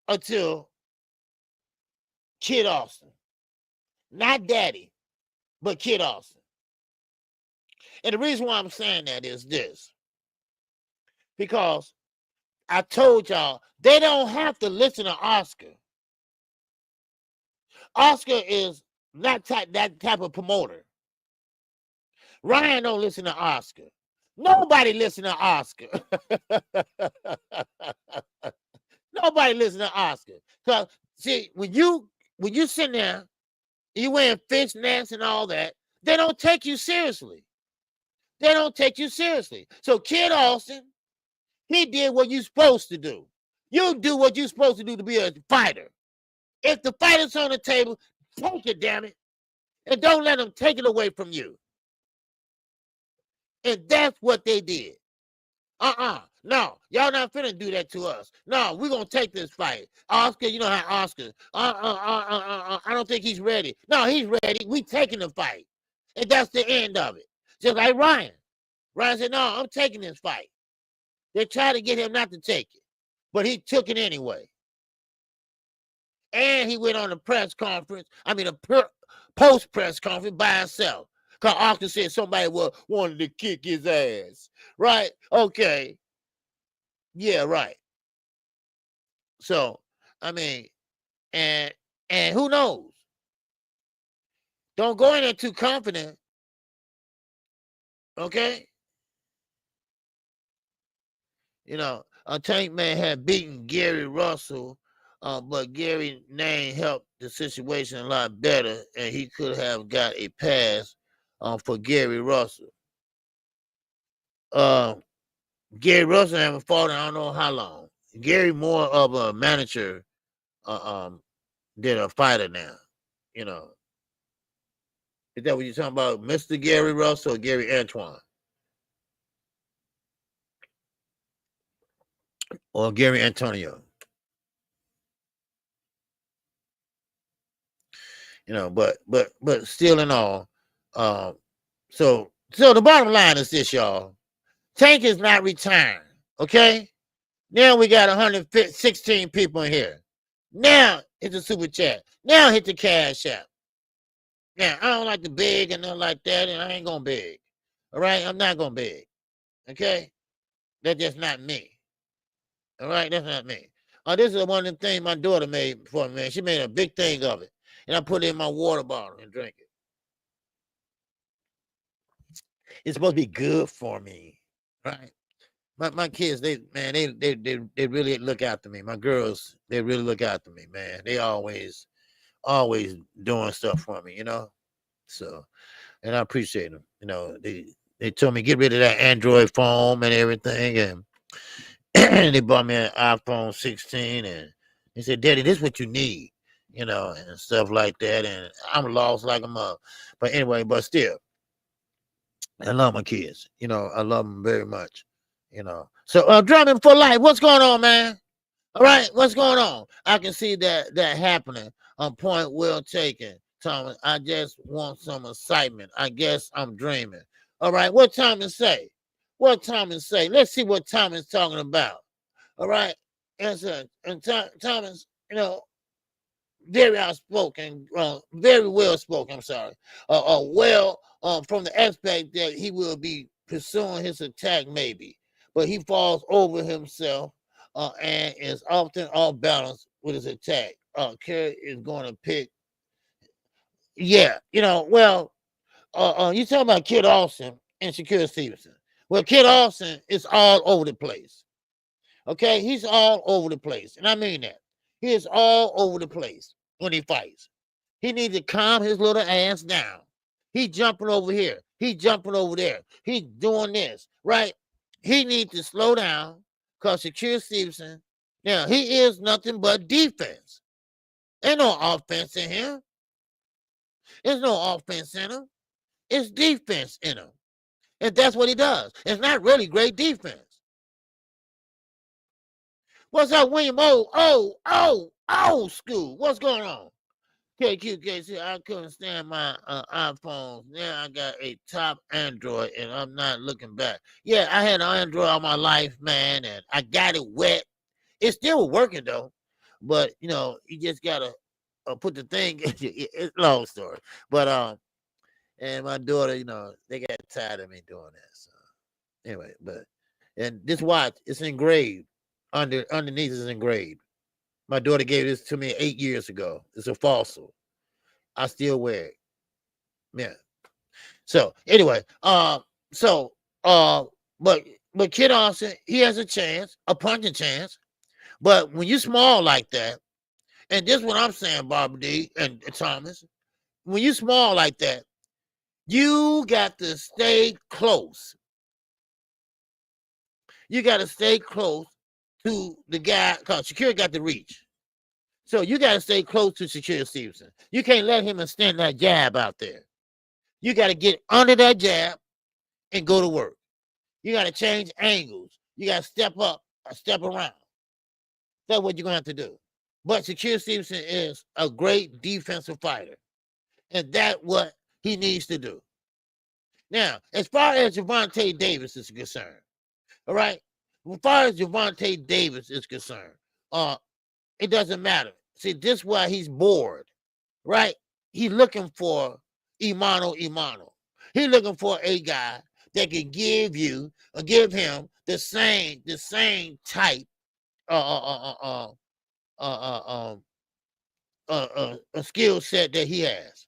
until Kid Austin. Not Daddy, but Kid Austin. And the reason why I'm saying that is this. Because I told y'all, they don't have to listen to Oscar. Oscar is not that type of promoter. Ryan don't listen to Oscar. Nobody listen to Oscar. Nobody listen to Oscar. Because, see, when you sit there, you wearing fishnets and all that, they don't take you seriously. They don't take you seriously. So Kid Austin, he did what you're supposed to do. You do what you're supposed to do to be a fighter. If the fighter's on the table, take it, damn it. And don't let them take it away from you. And that's what they did. No, y'all not finna do that to us. No, we're gonna take this fight. Oscar, you know how Oscar. I don't think he's ready. No, he's ready. We taking the fight. And that's the end of it. Just like Ryan. Ryan said, no, I'm taking this fight. They tried to get him not to take it. But he took it anyway. And he went on a press conference. I mean, a post-press conference by himself. Because Oscar said somebody wanted to kick his ass. Right? Okay. Yeah, right. So, I mean, and who knows? Don't go in there too confident. Okay? Tank Man had beaten Gary Russell, but Gary name helped the situation a lot better, and he could have got a pass for Gary Russell. Gary Russell haven't fought in I don't know how long. Gary more of a manager than a fighter now. Is that what you're talking about? Mr. Gary Russell or Gary Antoine? Or Gary Antonio? But still in all, so the bottom line is this, y'all. Tank is not retiring, okay? Now we got 116 people in here. Now hit the super chat. Now hit the cash app. Now, I don't like to beg and nothing like that, and I ain't gonna beg. All right? I'm not gonna beg. Okay? That's just not me. All right? That's not me. This is one of the things my daughter made for me, man. She made a big thing of it. And I put it in my water bottle and drink it. It's supposed to be good for me. Right? My kids, they really look after me. My girls, they really look after me, man. They always always doing stuff for me, So, and I appreciate them. They told me get rid of that Android phone and everything, and they bought me an iPhone 16, and they said, "Daddy, this is what you need," and stuff like that. And I'm lost like a mug. But anyway, but still, I love my kids. I love them very much. So Drummond for life. What's going on, man? All right, what's going on? I can see that happening. Point well taken, Thomas. I just want some excitement. I guess I'm dreaming. All right, what Thomas say? What Thomas say? Let's see what Thomas talking about. All right, and Thomas, very outspoken, very well spoken. I'm sorry. From the aspect that he will be pursuing his attack, maybe, but he falls over himself. And is often off balance with his attack. Kerry is going to pick. Yeah, you talking about Kid Austin and Shakur Stevenson. Well, Kid Austin is all over the place. Okay, he's all over the place, and I mean that. He is all over the place when he fights. He needs to calm his little ass down. He jumping over here. He jumping over there. He's doing this, right? He needs to slow down. Because Shakur Stevenson, now he is nothing but defense. Ain't no offense in him. There's no offense in him. It's defense in him. And that's what he does. It's not really great defense. What's up, William? Old school. What's going on? KQKC, I couldn't stand my iPhones. Now I got a top Android, and I'm not looking back. Yeah, I had an Android all my life, man, and I got it wet. It's still working, though. But, you just got to put the thing, it's a long story. But, and my daughter, they got tired of me doing that. So, anyway, and this watch, it's engraved. Underneath is engraved. My daughter gave this to me 8 years ago. It's a fossil. I still wear it. Yeah. So anyway, but Kid Austin, he has a chance, a punching chance. But when you small like that, and this is what I'm saying, Barbara D and Thomas, when you small like that, you got to stay close. You got to stay close to the guy, because Shakur got the reach. So you got to stay close to Shakur Stevenson. You can't let him extend that jab out there. You got to get under that jab and go to work. You got to change angles. You got to step up or step around. That's what you're going to have to do. But Shakur Stevenson is a great defensive fighter. And that's what he needs to do. Now, as far as Gervonta Davis is concerned, all right? As far as Gervonta Davis is concerned, it doesn't matter. See, this is why he's bored, right? He's looking for Imano. He's looking for a guy that can give him the same type a skill set that he has.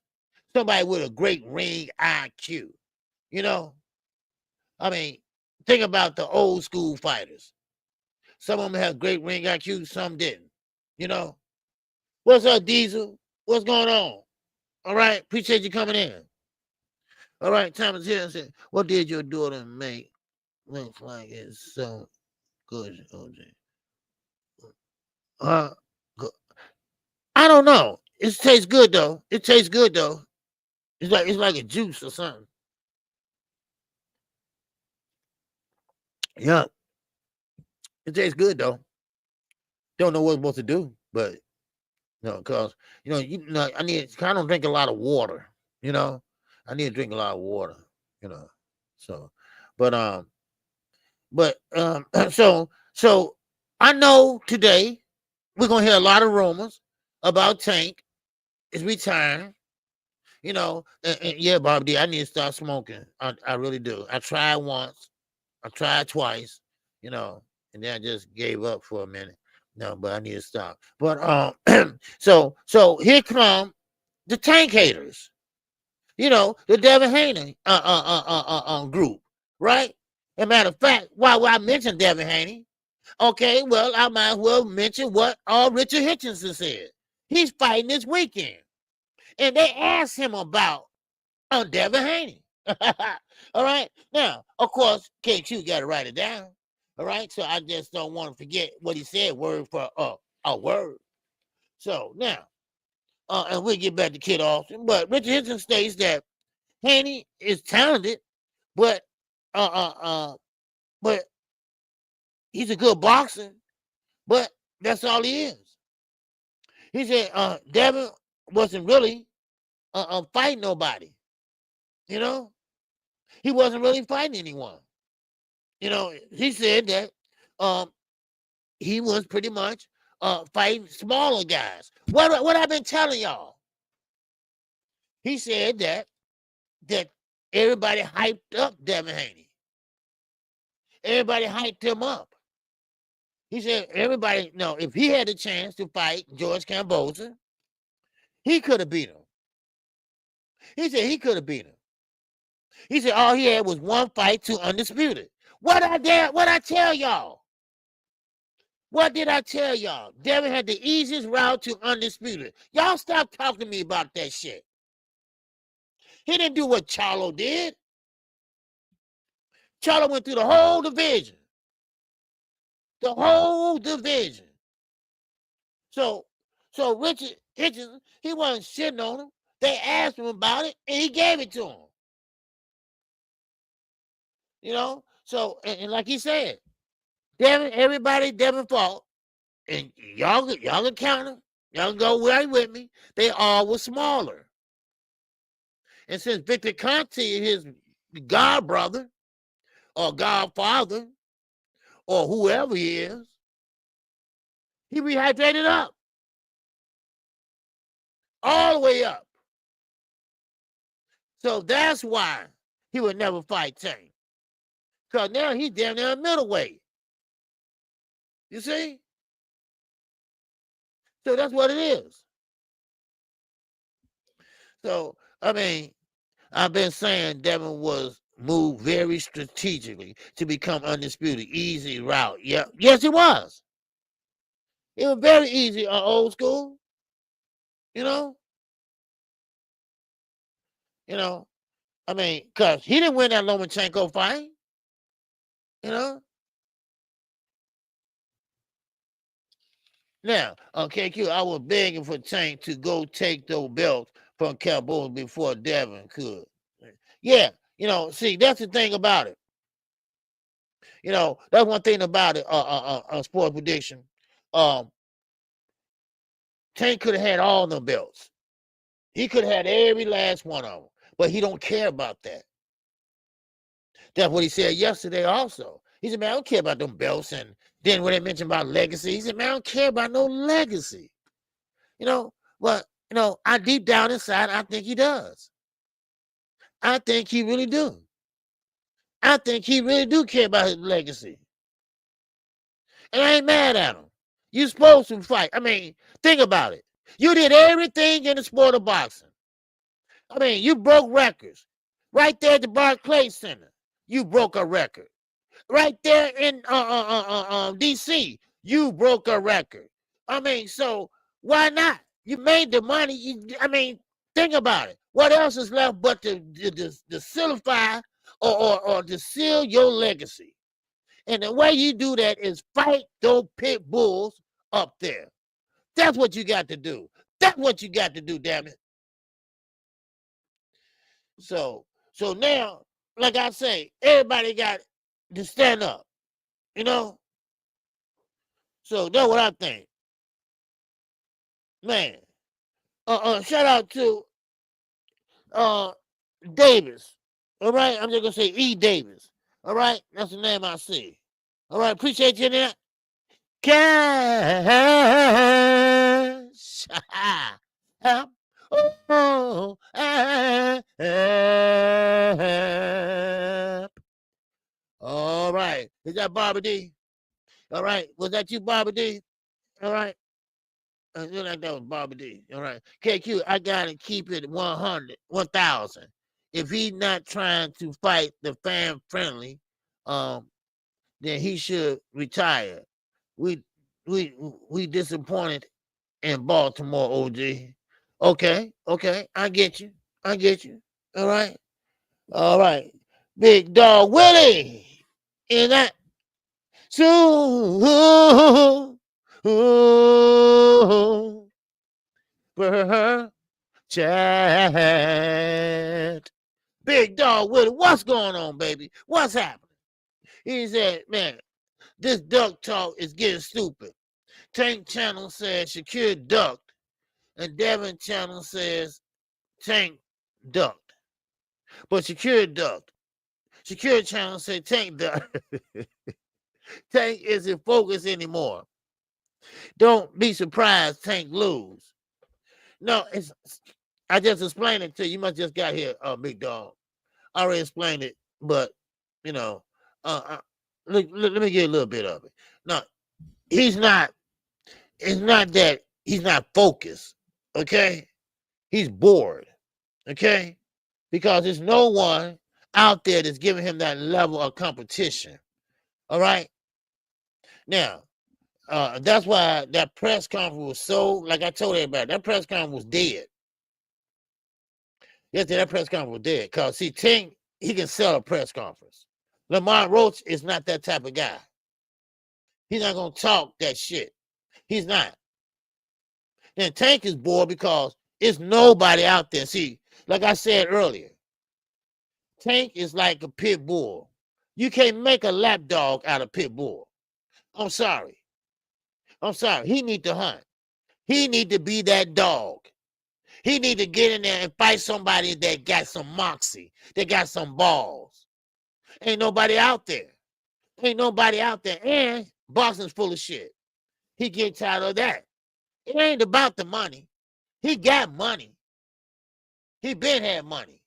Somebody with a great ring IQ. I mean, think about the old school fighters. Some of them have great ring IQ, some didn't. What's up, Diesel? What's going on? All right, appreciate you coming in. All right, Thomas here said, what did your daughter make? Looks like it's so good, OJ. I don't know. It tastes good though. It's like a juice or something. Yeah. It tastes good though. Don't know what I'm supposed to do, but because I don't drink a lot of water. I need to drink a lot of water. So, so I know today we're gonna hear a lot of rumors about Tank is retiring. And yeah, Bob D, I need to start smoking. I really do. I tried once, I tried twice, and then I just gave up for a minute. No, but I need to stop. But so here come the Tank haters. The Devin Haney group, right? As a matter of fact, while I mentioned Devin Haney, okay, well, I might as well mention what Richard Hitchinson said. He's fighting this weekend. And they asked him about Devin Haney. All right. Now, of course, KQ got to write it down. All right. So I just don't want to forget what he said word for a word. So now, and we'll get back to Kid Austin. But Richard Henson states that Haney is talented, but he's a good boxer, but that's all he is. He said Devin wasn't really fighting nobody. You know, he wasn't really fighting anyone. You know, he said that he was pretty much fighting smaller guys. What I've been telling y'all. He said that everybody hyped up Devin Haney. Everybody hyped him up. He said everybody, no, if he had a chance to fight George Kamboja, he could have beat him. He said he could have beat him. He said all he had was one fight to undisputed. What I tell y'all? What did I tell y'all? Devin had the easiest route to undisputed. Y'all stop talking to me about that shit. He didn't do what Charlo did. Charlo went through the whole division. The whole division. So Richard Hitchens, he wasn't shitting on him. They asked him about it, and he gave it to him. You know? So, and like he said, Devin fought, and y'all can count them. Y'all can go right with me. They all were smaller. And since Victor Conte is his god brother, or godfather, or whoever he is, he rehydrated up. All the way up. So that's why he would never fight Tank. Because now he's down there in middleweight. You see? So that's what it is. So, I mean, I've been saying Devin was moved very strategically to become undisputed. Easy route. Yeah. Yes, it was. It was very easy on old school. You know? You know? I mean, because he didn't win that Lomachenko fight. You know? Now, on KQ, I was begging for Tank to go take those belts from Kamboja before Devin could. Yeah, you know, see, that's the thing about it. You know, that's one thing about it on Sports Prediction. Tank could have had all them belts. He could have had every last one of them, but he don't care about that. That's what he said yesterday also. He said, man, I don't care about them belts. And then when they mentioned about legacy, he said, man, I don't care about no legacy. You know, but, you know, I deep down inside, I think he does. I think he really do. I think he really do care about his legacy. And I ain't mad at him. You're supposed to fight. I mean, think about it. You did everything in the sport of boxing. I mean, you broke records. Right there at the Barclays Center, you broke a record. Right there in D.C., you broke a record. I mean, so why not? You made the money. I mean, think about it. What else is left but to solidify or to seal your legacy? And the way you do that is fight those pit bulls up there. That's what you got to do. That's what you got to do, damn it. So now, like I say, everybody got to stand up, you know? So that's what I think. Man. Shout out to Davis. All right, I'm just gonna say E. Davis. All right, that's the name I see. All right, appreciate you there. Cash. Oh, all right. Is that Barbara D? All right. Was that you, Barbara D? All right. I feel like that was Barbara D. All right. KQ, I gotta keep it 100, 1,000. If he's not trying to fight the fan friendly, then he should retire. We disappointed in Baltimore, OG. Okay, I get you. All right. Big Dog Willie in that super chat. Big Dog Willie, what's going on, baby? What's happening? He said, man, this duck talk is getting stupid. Tank Channel says Shakur ducked, and Devin Channel says Tank ducked. But Shakur ducked. Shakur Channel said Tank ducked. Tank isn't focused anymore. Don't be surprised Tank lose. No, I just explained it to you. You must just got here, Big Dog. I already explained it, but you know, let me get a little bit of it. No, he's not. It's not that he's not focused. Okay, he's bored. Okay, because there's no one out there that's giving him that level of competition. All right. Now, that's why that press conference was so, like I told everybody, that press conference was dead. Yesterday, that press conference was dead. Because, see, Tank, he can sell a press conference. Lamar Roach is not that type of guy. He's not going to talk that shit. He's not. Then Tank is bored because it's nobody out there. See, like I said earlier, Tank is like a pit bull. You can't make a lap dog out of pit bull. I'm sorry. He need to hunt. He need to be that dog. He need to get in there and fight somebody that got some moxie, that got some balls. Ain't nobody out there. And boxing's full of shit. He get tired of that. It ain't about the money. He got money. He been had money.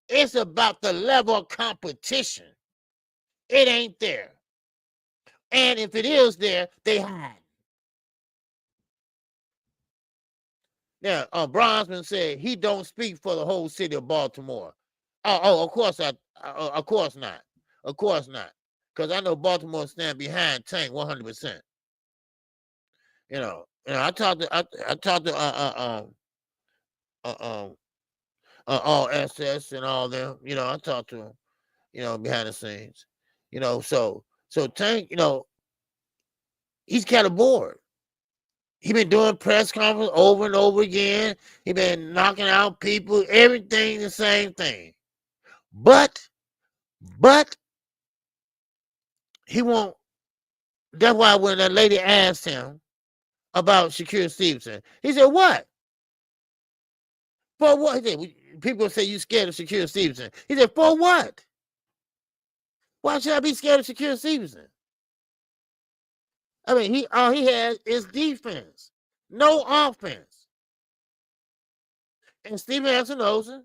It's about the level of competition. It ain't there. And if it is there, they hide. Now, Bronzman said he don't speak for the whole city of Baltimore. Of course not. Of course not. Because I know Baltimore stand behind Tank 100%. I talked to all SS and all them. I talked to them. Behind the scenes. So Tank. He's kind of bored. He been doing press conference over and over again. He been knocking out people, everything the same thing. But he won't. That's why when that lady asked him about Shakur Stevenson, he said, what? For what? He said, people say you scared of Shakur Stevenson. He said, for what? Why should I be scared of Shakur Stevenson? I mean, all he has is defense, no offense. And Steven Espinosa,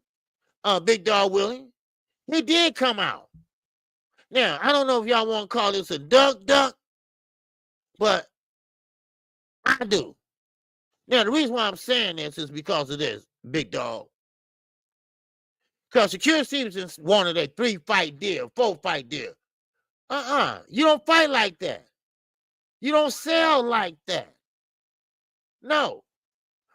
Big Dog Willie, he did come out. Now, I don't know if y'all want to call this a duck, but I do. Now, the reason why I'm saying this is because of this, Big Dog. Because Shakur Stevenson wanted a 3-fight deal, 4-fight deal. You don't fight like that. You don't sell like that. No.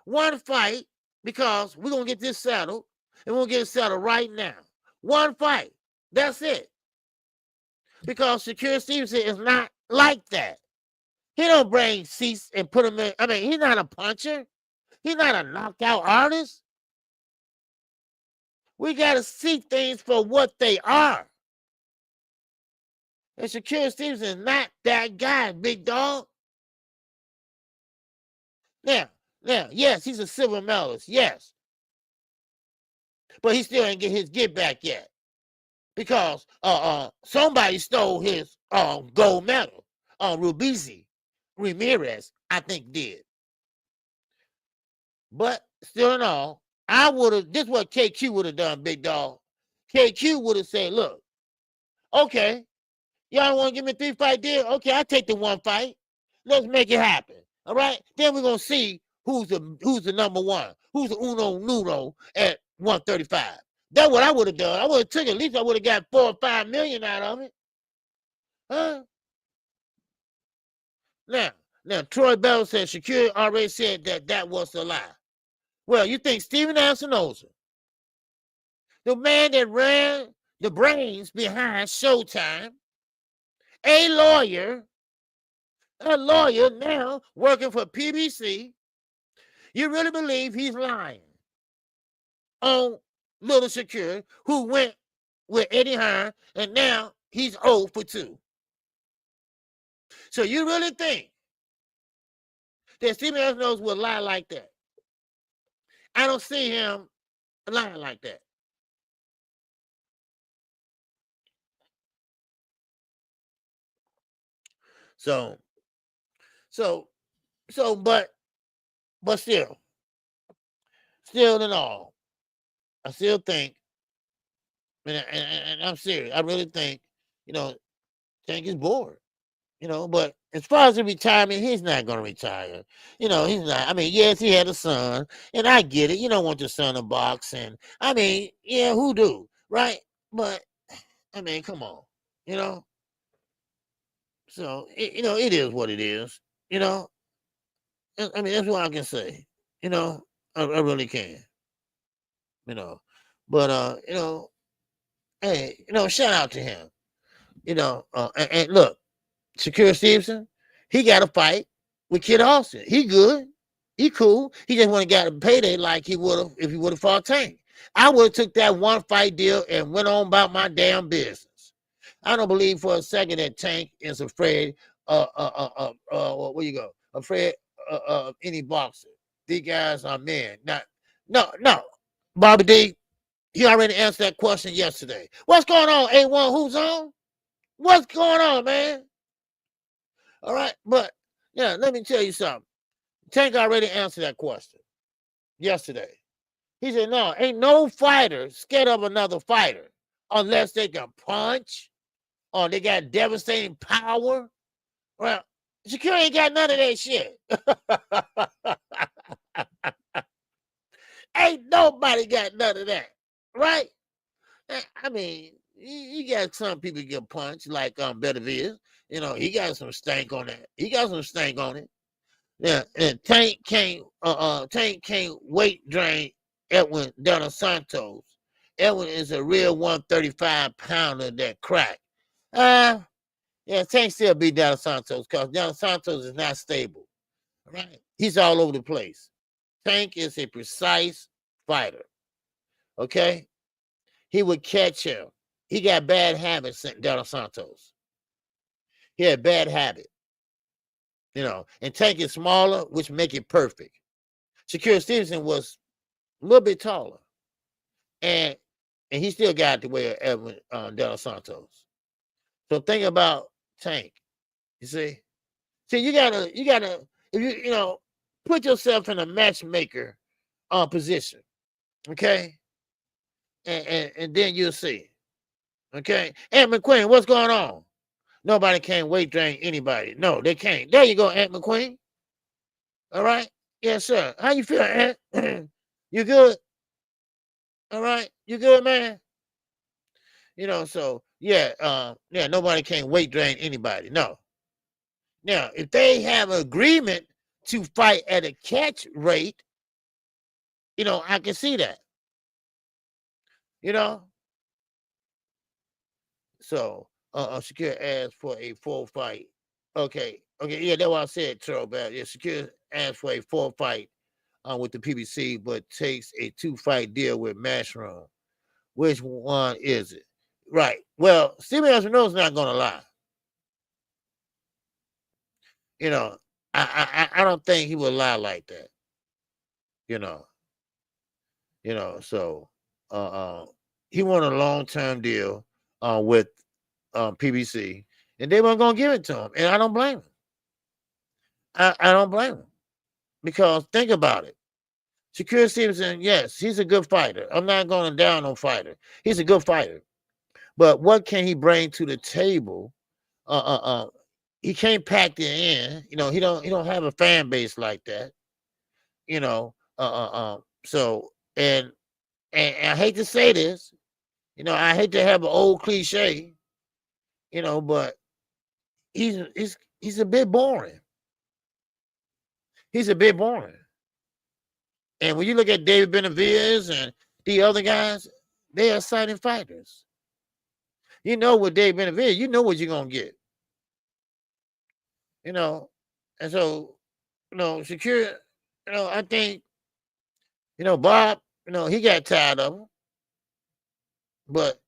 One fight, because we're going to get this settled, and we're going to get it settled right now. One fight. That's it. Because Shakur Stevenson is not like that. He don't bring seats and put him in. I mean, he's not a puncher. He's not a knockout artist. We got to see things for what they are. And Shakur Stevenson is not that guy, Big Dog. Now, yes, he's a silver medalist, yes. But he still ain't get his get back yet. Because somebody stole his gold medal. Ramirez, I think, did. But still in all, this is what KQ would have done, Big Dog. KQ would have said, look, okay, y'all want to give me a 3-fight deal? Okay, I'll take the 1 fight. Let's make it happen. All right? Then we're going to see who's the number one, who's the uno nuno at 135. That's what I would have done. I would have took it. At least I would have got 4 or 5 million out of it. Huh? Now, Troy Bell said Shakur already said that was a lie. Well, you think Steven Ansonoza, the man that ran the brains behind Showtime, a lawyer now working for PBC, you really believe he's lying on Little Shakur, who went with Eddie Hearn, and now he's 0 for 2. So you really think that Steven Ansonoza will lie like that? I don't see him lying like that. So, but still in all, I still think, and I'm serious, I really think, Tank is bored, but as far as the retirement, he's not going to retire. He's not. I mean, yes, he had a son, and I get it. You don't want your son to box, and I mean, yeah, who do, right? But, I mean, come on, So, it is what it is, I mean, that's what I can say, I really can, but, hey, shout out to him, and look, Shakur Stevenson, he got a fight with Kid Austin. He good. He cool. He just want to get a payday like he would have if he would have fought Tank. I would have took that one fight deal and went on about my damn business. I don't believe for a second that Tank is afraid where you go? Afraid of any boxer. These guys are men. No. Bobby D, he already answered that question yesterday. What's going on, A1? Who's on? What's going on, man? All right, but yeah, let me tell you something. Tank already answered that question yesterday. He said, no, ain't no fighter scared of another fighter unless they can punch or they got devastating power. Well, Shakur ain't got none of that shit. Ain't nobody got none of that, right? I mean, you got some people get punched like Betteville. He got some stank on that. He got some stank on it. Yeah, and Tank can't weight drain Edwin De Los Santos. Edwin is a real 135-pounder that crack. Yeah, Tank still beat De Los Santos because De Los Santos is not stable. Right? He's all over the place. Tank is a precise fighter. Okay? He would catch him. He got bad habits, De Los Santos. He had bad habit. And Tank is smaller, which make it perfect. Shakur Stevenson was a little bit taller. And he still got the way of Edwin De Los Santos. So think about Tank. You see? You gotta if you put yourself in a matchmaker position. Okay? And then you'll see. Okay? Ant McQueen, what's going on? Nobody can weight drain anybody. No, they can't. There you go, Ant McQueen. All right? Yes, sir. How you feel, Ant? You good? All right? You good, man? So nobody can weight drain anybody. No. Now, if they have an agreement to fight at a catch rate, I can see that. So Shakur asked for a full fight. Okay, yeah, that's what I said, Charles. Yeah, Shakur asked for a full fight with the PBC, but takes a 2-fight deal with Matchroom. Which one is it? Right. Well, Steven Ansonoza's not gonna lie. I don't think he would lie like that. So he won a long-term deal with PBC, and they weren't gonna give it to him, and I don't blame him. I don't blame him because think about it. Shakur Stevenson, yes, he's a good fighter. I'm not going down on fighter. He's a good fighter, but what can he bring to the table? He can't pack it in. He don't have a fan base like that. So and I hate to say this, I hate to have an old cliche, but he's a bit boring. He's a bit boring. And when you look at David Benavidez and the other guys, they are exciting fighters. You know with David Benavidez, you know what you're going to get. You know, and so, Shakur, I think, Bob, he got tired of him. But,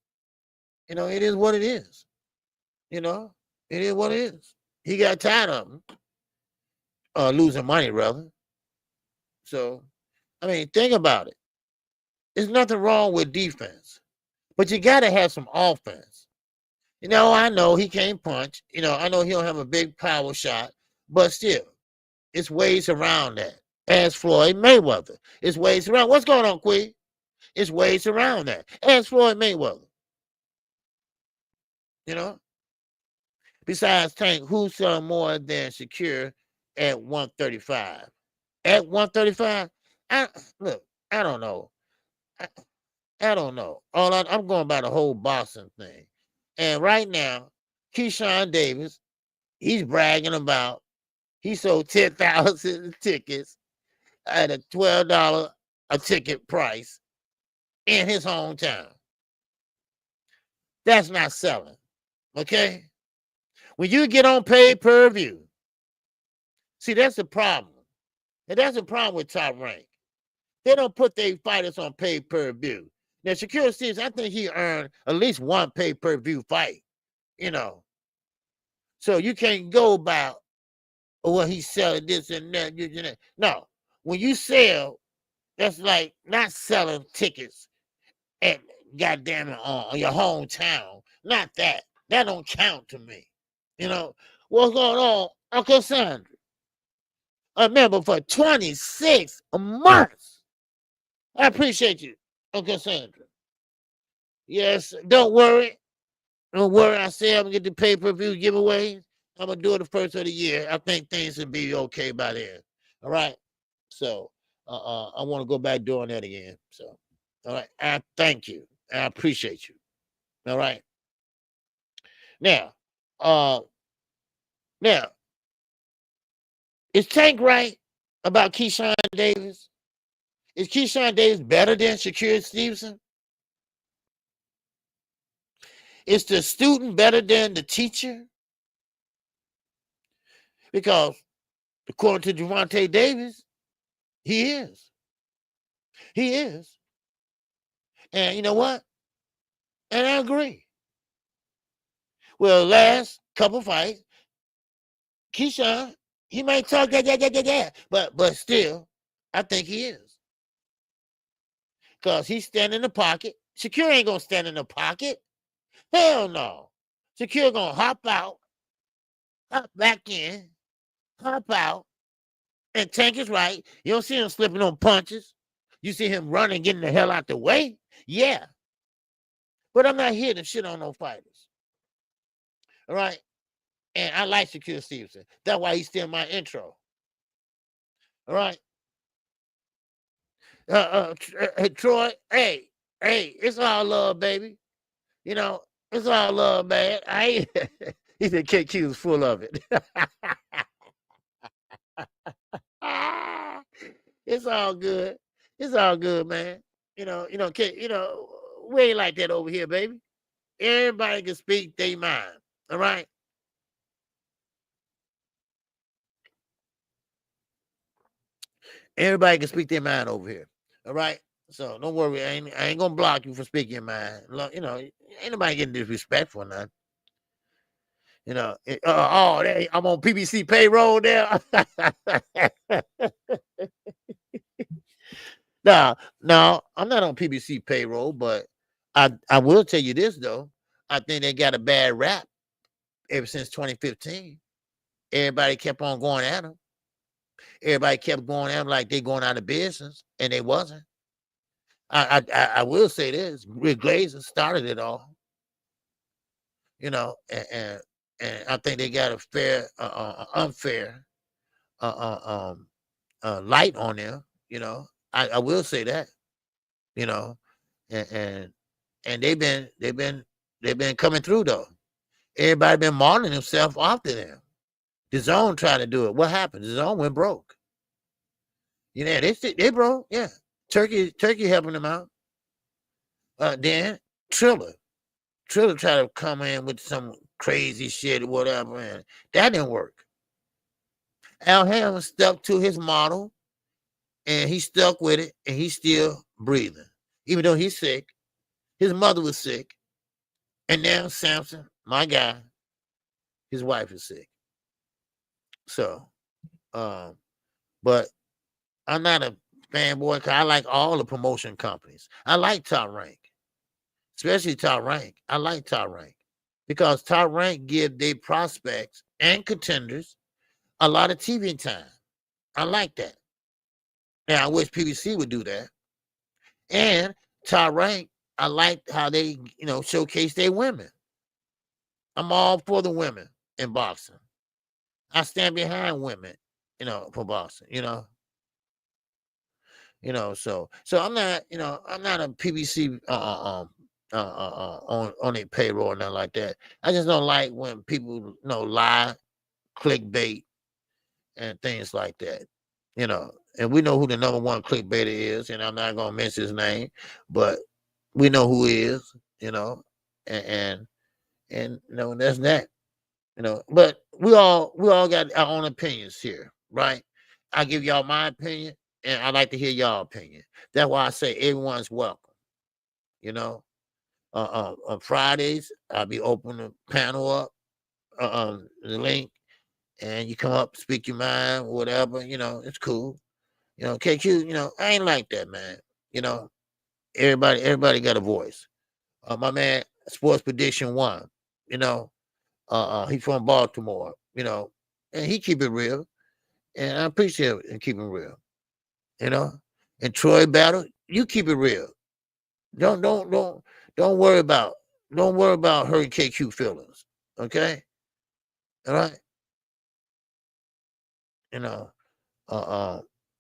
it is what it is. It is what it is. He got tired of him. Losing money, rather. So, I mean, think about it. There's nothing wrong with defense, but you got to have some offense. I know he can't punch. I know he don't have a big power shot, but still, it's ways around that. As Floyd Mayweather, it's ways around. What's going on, Queen? It's ways around that. As Floyd Mayweather. Besides Tank, who's selling more than Shakur at 135? At 135? I don't know. I don't know. I'm going by the whole boxing thing. And right now, Keyshawn Davis, he's bragging about he sold 10,000 tickets at a $12 a ticket price in his hometown. That's not selling. Okay? When you get on pay-per-view, see, that's the problem. And that's the problem with Top Rank. They don't put their fighters on pay-per-view. Now, Shakur Stevenson, I think he earned at least one pay-per-view fight, So you can't go about, he's selling this and that. No, when you sell, that's like not selling tickets at goddamn it on your hometown. Not that. That don't count to me. What's going on, Uncle Sandra? Remember, for 26 months. I appreciate you, Uncle Sandra. Yes, don't worry. Don't worry. I say I'm going to get the pay-per-view giveaways. I'm going to do it the first of the year. I think things will be okay by then. All right? So, I want to go back doing that again. So, all right. I thank you. I appreciate you. All right? Now, is Tank right about Keyshawn Davis? Is Keyshawn Davis better than Shakur Stevenson? Is the student better than the teacher? Because according to Gervonta Davis, he is. He is. And you know what? And I agree. Well, last couple fights, Keyshawn, he might talk that, but still, I think he is. Because he's standing in the pocket. Shakur ain't going to stand in the pocket. Hell no. Shakur going to hop out, hop back in, hop out, and Tank is right. You don't see him slipping on punches. You see him running, getting the hell out the way. Yeah. But I'm not here to shit on no fighters. All right? And I like Shakur Stevenson. That's why he's still my intro. All right? Troy, hey, it's all love, baby. It's all love, man. He said KQ is full of it. It's all good. It's all good, man. We ain't like that over here, baby. Everybody can speak their mind. All right. Everybody can speak their mind over here. All right. So don't worry. I ain't gonna block you for speaking your mind. Ain't nobody getting disrespectful or nothing. I'm on PBC payroll now. No, I'm not on PBC payroll, but I will tell you this though. I think they got a bad rap ever since 2015. Everybody kept on going at them. Everybody kept going at them like they going out of business, and they wasn't. I will say this: Rick Glazer started it all. And I think they got a fair, unfair, light on them. I will say that. And they've been coming through though. Everybody been modeling himself after them. The Zone tried to do it. What happened? The Zone went broke. You know, they bro, yeah. Turkey helping them out. Then Triller tried to come in with some crazy shit or whatever, and that didn't work. Al Hammond stuck to his model, and he stuck with it, and he's still breathing, even though he's sick. His mother was sick, and now Samson, my guy, his wife is sick. So, but I'm not a fanboy because I like all the promotion companies. I like Top Rank, especially Top Rank. I like Top Rank because Top Rank give their prospects and contenders a lot of TV time. I like that. Now, I wish PBC would do that. And Top Rank, I like how they, showcase their women. I'm all for the women in boxing. I stand behind women, for boxing, so I'm not, I'm not a PBC on a payroll or nothing like that. I just don't like when people, lie, clickbait, and things like that, and we know who the number one clickbaiter is, and I'm not gonna mention his name, but we know who he is, and that's that, but we all got our own opinions here, right? I give y'all my opinion, and I like to hear y'all opinion. That's why I say everyone's welcome, on Fridays, I'll be opening the panel up, the link, and you come up, speak your mind, whatever, it's cool. KQ, I ain't like that, man. Everybody got a voice. My man, Sports Prediction 1, he from Baltimore, and he keep it real. And I appreciate him keeping it real, And Troy Battle, you keep it real. Don't worry about hurting KQ feelings. Okay? All right.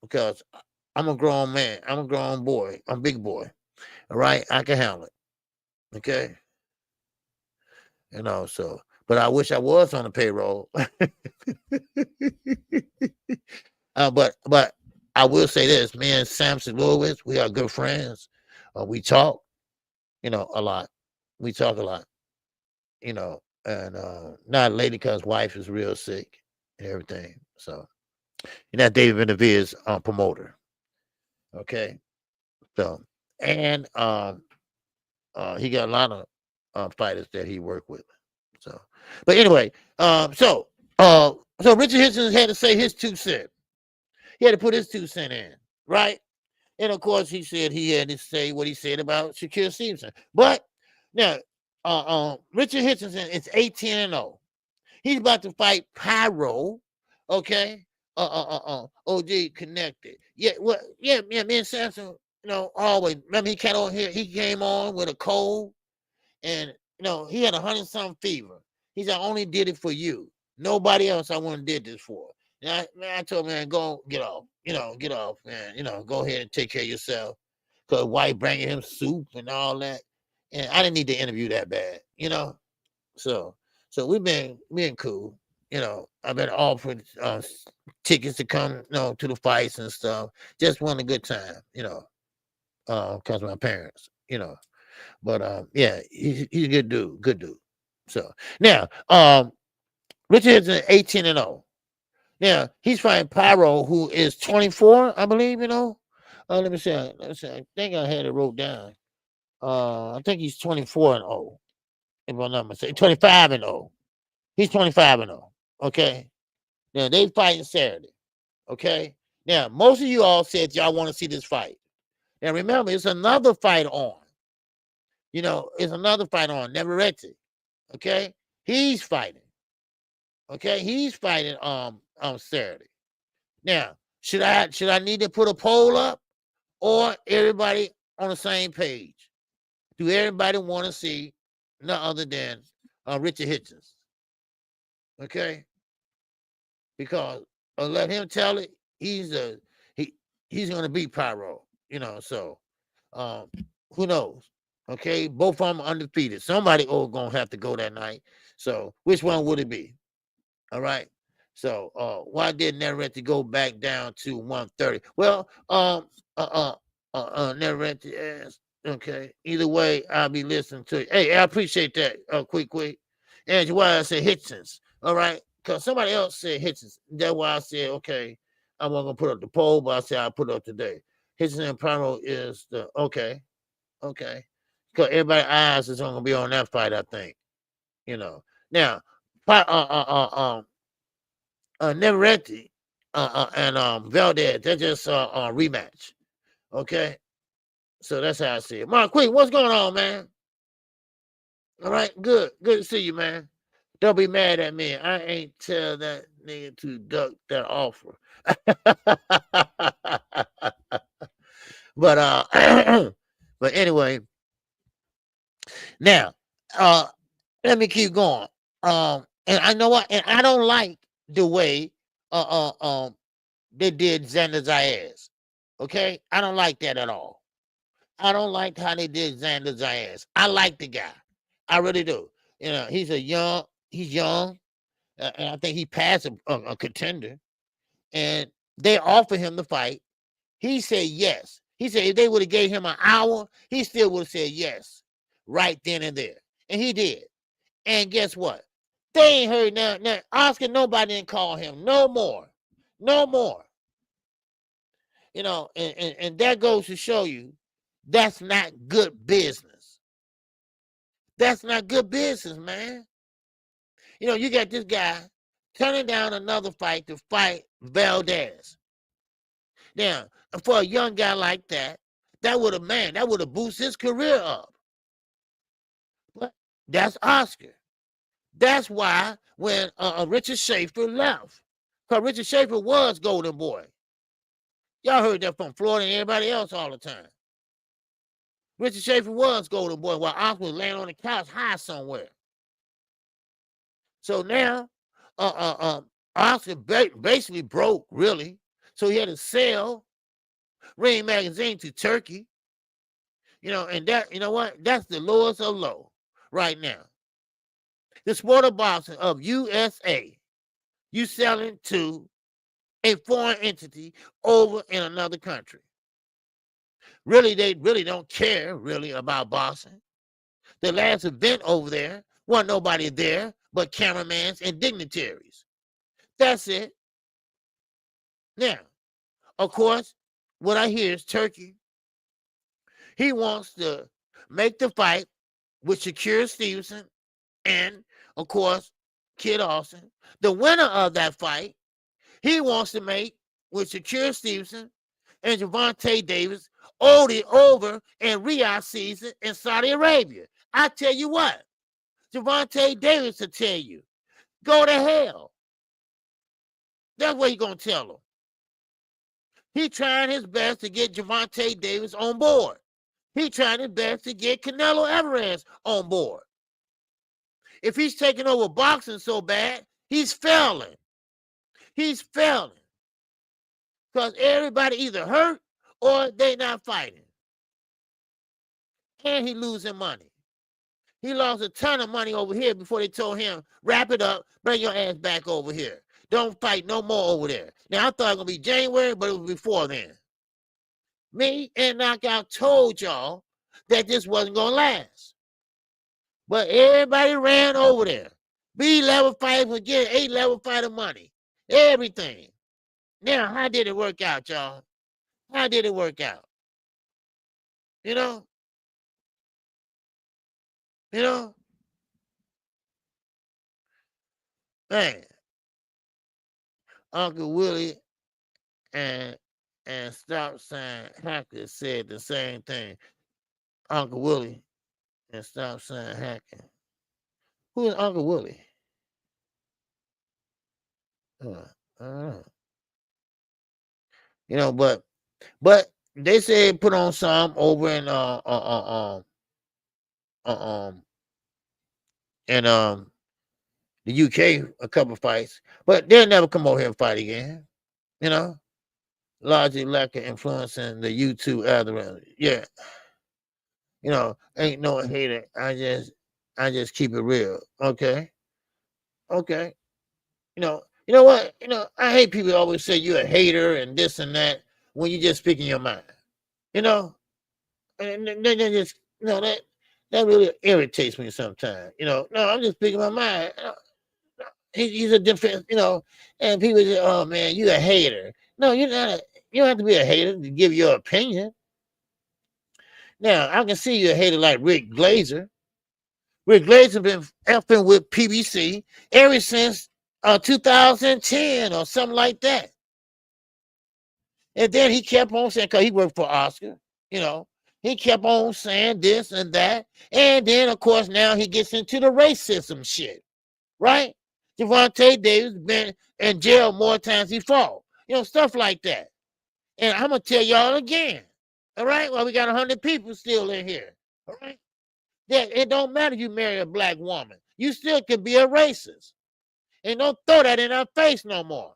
Because I'm a grown man. I'm a grown boy. I'm a big boy. All right. I can handle it. Okay. So, but I wish I was on the payroll. But I will say this, man, Samson Lewis, we are good friends. We talk, a lot. We talk a lot, and not lately because wife is real sick and everything. So, David Benavidez promoter. Okay. So, and he got a lot of fighters that he worked with. So, but anyway, so Richard Hitchens had to say his 2 cents. He had to put his 2 cents in, right? And of course, he said he had to say what he said about Shakur Stevenson. But now, Richard Hitchens is 18-0. He's about to fight Pyro. Okay. OG connected. Yeah, well, yeah, me and Samson, always. Remember, he came on here, he came on with a cold, and he had 100-something fever. He said, I only did it for you. Nobody else I wouldn't did this for. And I told him, man, go get off. Get off, man. Go ahead and take care of yourself. Because wife bringing him soup and all that. And I didn't need to interview that bad, So we've been cool. I've been offered tickets to come, to the fights and stuff. Just want a good time, because of my parents, But yeah, he's a good dude. So now, Richard is 18-0. Now he's fighting Pyro, who is 24, I believe. Let me see. I think I had it wrote down. I think he's 24-0. If I'm not mistaken, 25-0. He's 25-0. Okay. Now they fighting Saturday. Okay. Now most of you all said y'all want to see this fight. Now remember, it's another fight on. It's another fight on. Neveretti. Okay. He's fighting. Okay. He's fighting on Saturday. Now, should I need to put a poll up, or everybody on the same page? Do everybody want to see none other than Richard Hitchens? Okay, because let him tell it. He's going to beat Pyro. So who knows? Okay, both of them undefeated. Somebody gonna have to go that night. So which one would it be? All right. So why didn't net rent go back down to 130? Well, net rent ass. Okay. Either way, I'll be listening to you. Hey, I appreciate that. Quick. And why I said Hitchens. All right. Because somebody else said Hitchens. That's why I said, okay, I wasn't gonna put up the poll, but I said I'll put it up today. Hitchens and Primo is the okay. Because everybody's eyes is gonna be on that fight, I think. Now, Neveretti and Valdez, they're just a rematch. Okay, so that's how I see it. Mark Quick, what's going on, man? All right, good to see you, man. Don't be mad at me. I ain't tell that nigga to duck that offer. But but anyway, now let me keep going. And I know what, and I don't like the way they did Xander Zayas. Okay, I don't like that at all. I don't like how they did Xander Zayas. I like the guy, I really do. He's young, and I think he passed a contender. And they offered him the fight. He said yes. He said if they would have gave him an hour, he still would have said yes, right then and there. And he did. And guess what? They ain't heard now. Oscar, nobody didn't call him no more. And that goes to show you that's not good business. That's not good business, man. You got this guy turning down another fight to fight Valdez. Now, for a young guy like that would have boosted his career up. But that's Oscar. That's why when Richard Schaefer left, because Richard Schaefer was Golden Boy. Y'all heard that from Florida and everybody else all the time. Richard Schaefer was Golden Boy while Oscar was laying on the couch high somewhere. So now, Oscar basically broke, really. So he had to sell Ring Magazine to Turkey. And that, you know what? That's the lowest of low right now. The Sport of Boxing of USA, you selling to a foreign entity over in another country. Really, they really don't care really about boxing. The last event over there wasn't nobody there but cameramans and dignitaries. That's it. Now, of course, what I hear is Turkey. He wants to make the fight with Shakur Stevenson and, of course, Kid Austin. The winner of that fight, he wants to make with Shakur Stevenson and Gervonta Davis over in Riyadh season in Saudi Arabia. I tell you what, Gervonta Davis will tell you, go to hell. That's what he's going to tell him. He trying his best to get Gervonta Davis on board. He trying his best to get Canelo Alvarez on board. If he's taking over boxing so bad, he's failing. He's failing. Because everybody either hurt or they not fighting. And he losing money. He lost a ton of money over here before they told him, wrap it up, bring your ass back over here. Don't fight no more over there. Now, I thought it was going to be January, but it was before then. Me and Knockout told y'all that this wasn't going to last. But everybody ran over there. B-level fighters would get A-level fighter money. Everything. Now, how did it work out, y'all? How did it work out? Man, Uncle Willie and Stop Sign Hacker said the same thing. Uncle Willie and Stop Sign Hacker. Who is Uncle Willie? I don't know. But they said put on some over in the UK, a couple fights, but they'll never come over here and fight again. Largely lack of influence in the YouTube algorithm. Yeah. Ain't no hater. I just keep it real. Okay. You know what? I hate people always say you're a hater and this and that when you just speaking your mind. You know, and then just that really irritates me sometimes. No, I'm just speaking my mind. He's a different, and people say, "Oh man, you a hater." No, you're not. You don't have to be a hater to give your opinion. Now, I can see you a hater like Rick Glazer. Rick Glazer been effing with PBC ever since 2010 or something like that. And then he kept on saying, because he worked for Oscar, he kept on saying this and that. And then, of course, now he gets into the racism shit, right? Gervonta Davis been in jail more times he fought, stuff like that. And I'm going to tell y'all again, all right? Well, we got 100 people still in here, all right? That it don't matter if you marry a black woman. You still can be a racist. And don't throw that in our face no more.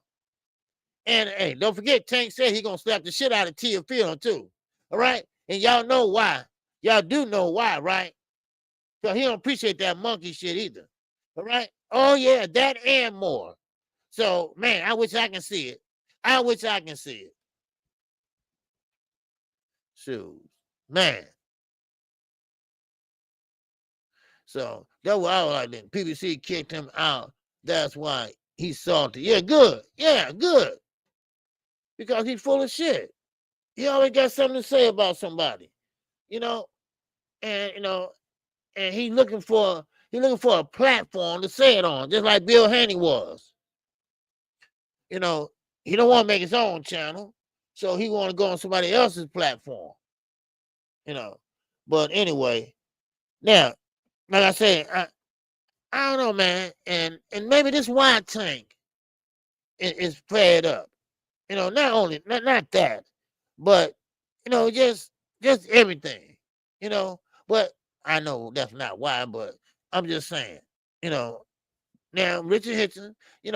And hey, don't forget, Tank said he gonna slap the shit out of Tia Field too. All right? And y'all know why. Y'all do know why, right? So he don't appreciate that monkey shit either. All right? Oh yeah, that and more. So man, I wish I can see it. I wish I can see it. Shoot. Man. So that's why I was like that. PBC kicked him out. That's why he's salty. Yeah, good. Yeah, good. Because he's full of shit. He always got something to say about somebody, and and he's looking for a platform to say it on, just like Bill Haney was. He don't want to make his own channel, so he want to go on somebody else's platform. But anyway, now, like I said, I don't know, man, and maybe this white Tank is fed up. Not only not that, but just everything. But I know that's not why, but I'm just saying, now Richard Hitchens, in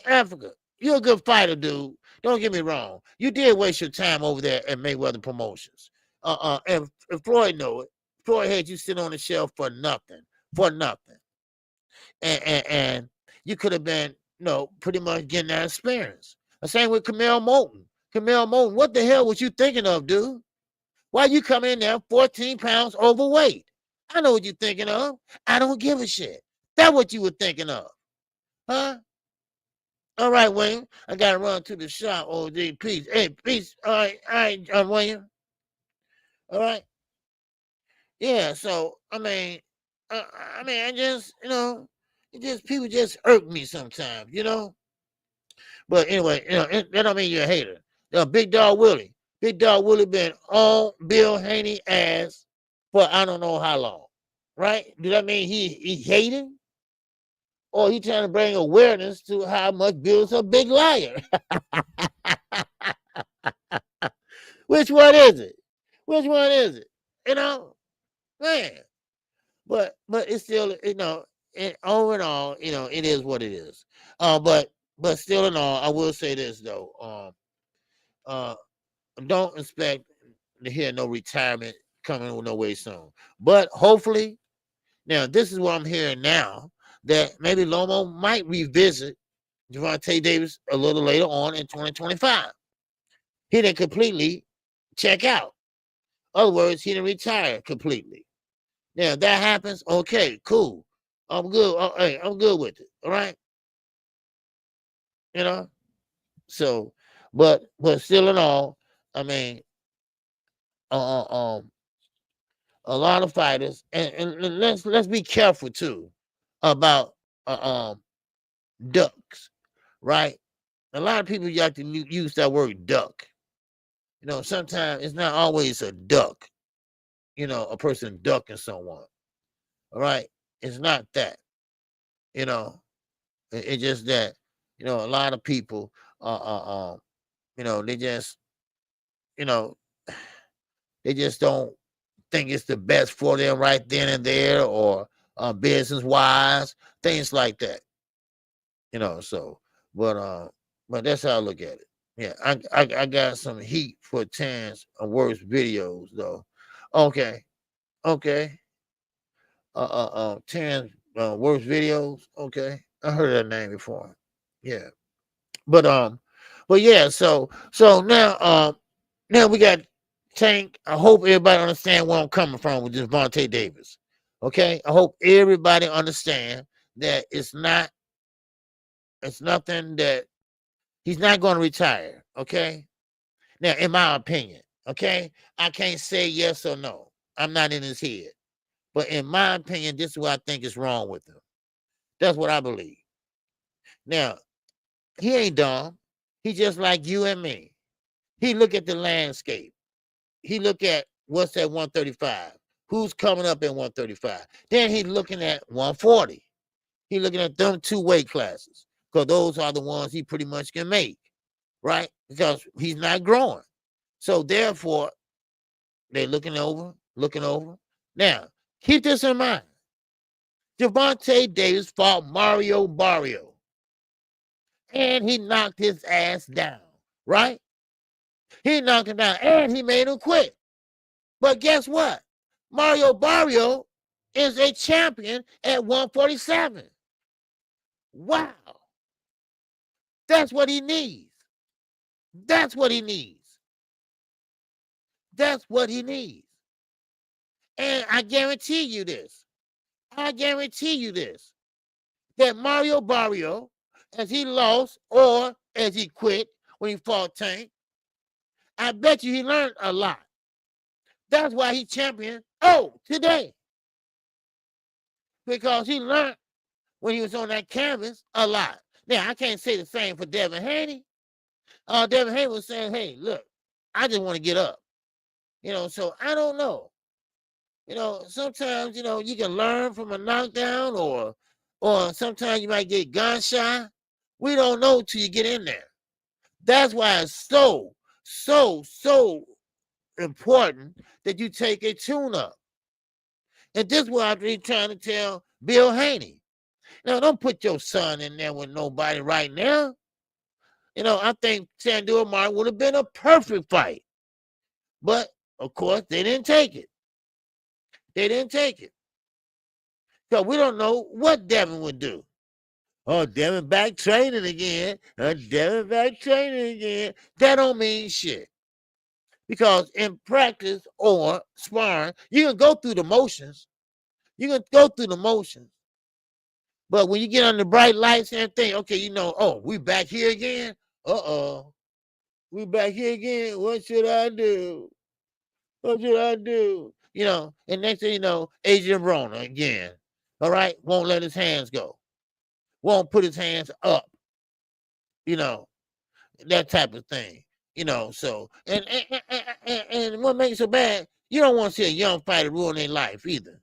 Africa, you're a good fighter, dude. Don't get me wrong. You did waste your time over there at Mayweather Promotions. And Floyd know it. Floyd had you sit on the shelf for nothing. And you could have been, pretty much getting that experience. The same with Camille Moulton. What the hell was you thinking of, dude? Why you come in there 14 pounds overweight? I know what you're thinking of. I don't give a shit. That's what you were thinking of. Huh? All right, Wayne. I got to run to the shop. OD, peace. Hey, peace. All right, Wayne. All right. Yeah, so, I just, people just irk me sometimes, But anyway, that don't mean you're a hater. Big Dog Willie been on Bill Haney ass for I don't know how long, right? Do that mean he hating? Or he trying to bring awareness to how much Bill's a big liar? Which one is it? Man. But it's still, all in all, it is what it is. But still in all, I will say this though. Don't expect to hear no retirement coming no way soon. But hopefully, now this is what I'm hearing now, that maybe Lomo might revisit Gervonta Davis a little later on in 2025. He didn't completely check out. In other words, he didn't retire completely. Now, if that happens, okay, cool. I'm good. Hey, I'm good with it. All right. So, but still in all, I mean, a lot of fighters, and let's be careful too about ducks, right? A lot of people like to use that word duck. Sometimes it's not always a duck. A person ducking someone. All right, it's not that. It's just that a lot of people, they just, you know, they just don't think it's the best for them right then and there, or business wise, things like that. So, but that's how I look at it. Yeah, I got some heat for Tan's worst videos though. Okay. Tan's worst videos. Okay, I heard that name before. Yeah. But yeah, so now we got Tank. I hope everybody understand where I'm coming from with this Gervonta Davis. Okay? I hope everybody understand that it's nothing that he's not going to retire. Okay? Now, in my opinion, okay, I can't say yes or no. I'm not in his head. But in my opinion, this is what I think is wrong with him. That's what I believe. Now, he ain't dumb. He just like you and me. He look at the landscape. He look at what's at 135. Who's coming up at 135? Then he's looking at 140. He's looking at them two weight classes because those are the ones he pretty much can make, right? Because he's not growing. So therefore, they're looking over. Now, keep this in mind. Gervonta Davis fought Mario Barrio, and he knocked his ass down, right? He knocked him down, and he made him quit. But guess what? Mario Barrio is a champion at 147. Wow. That's what he needs. That's what he needs. That's what he needs. And I guarantee you this. That Mario Barrio, as he lost or as he quit when he fought Tank, I bet you he learned a lot. That's why he championed today. Because he learned when he was on that canvas a lot. Now, I can't say the same for Devin Haney. Devin Haney was saying, hey, look, I just want to get up. So I don't know. Sometimes, you can learn from a knockdown or sometimes you might get gun shy. We don't know till you get in there. That's why it's so important that you take a tune-up. And this is what I've been trying to tell Bill Haney. Now, don't put your son in there with nobody right now. I think Sandor Martin would have been a perfect fight. But, of course, they didn't take it. So we don't know what Devin would do. Oh, Devin back training again. That don't mean shit. Because in practice or sparring, you can go through the motions. But when you get under bright lights and think, okay, we back here again. We back here again. What should I do? And next thing you know, Adrian Broner again. All right, won't let his hands go. Won't put his hands up. That type of thing. So and what makes it so bad, you don't want to see a young fighter ruin their life either.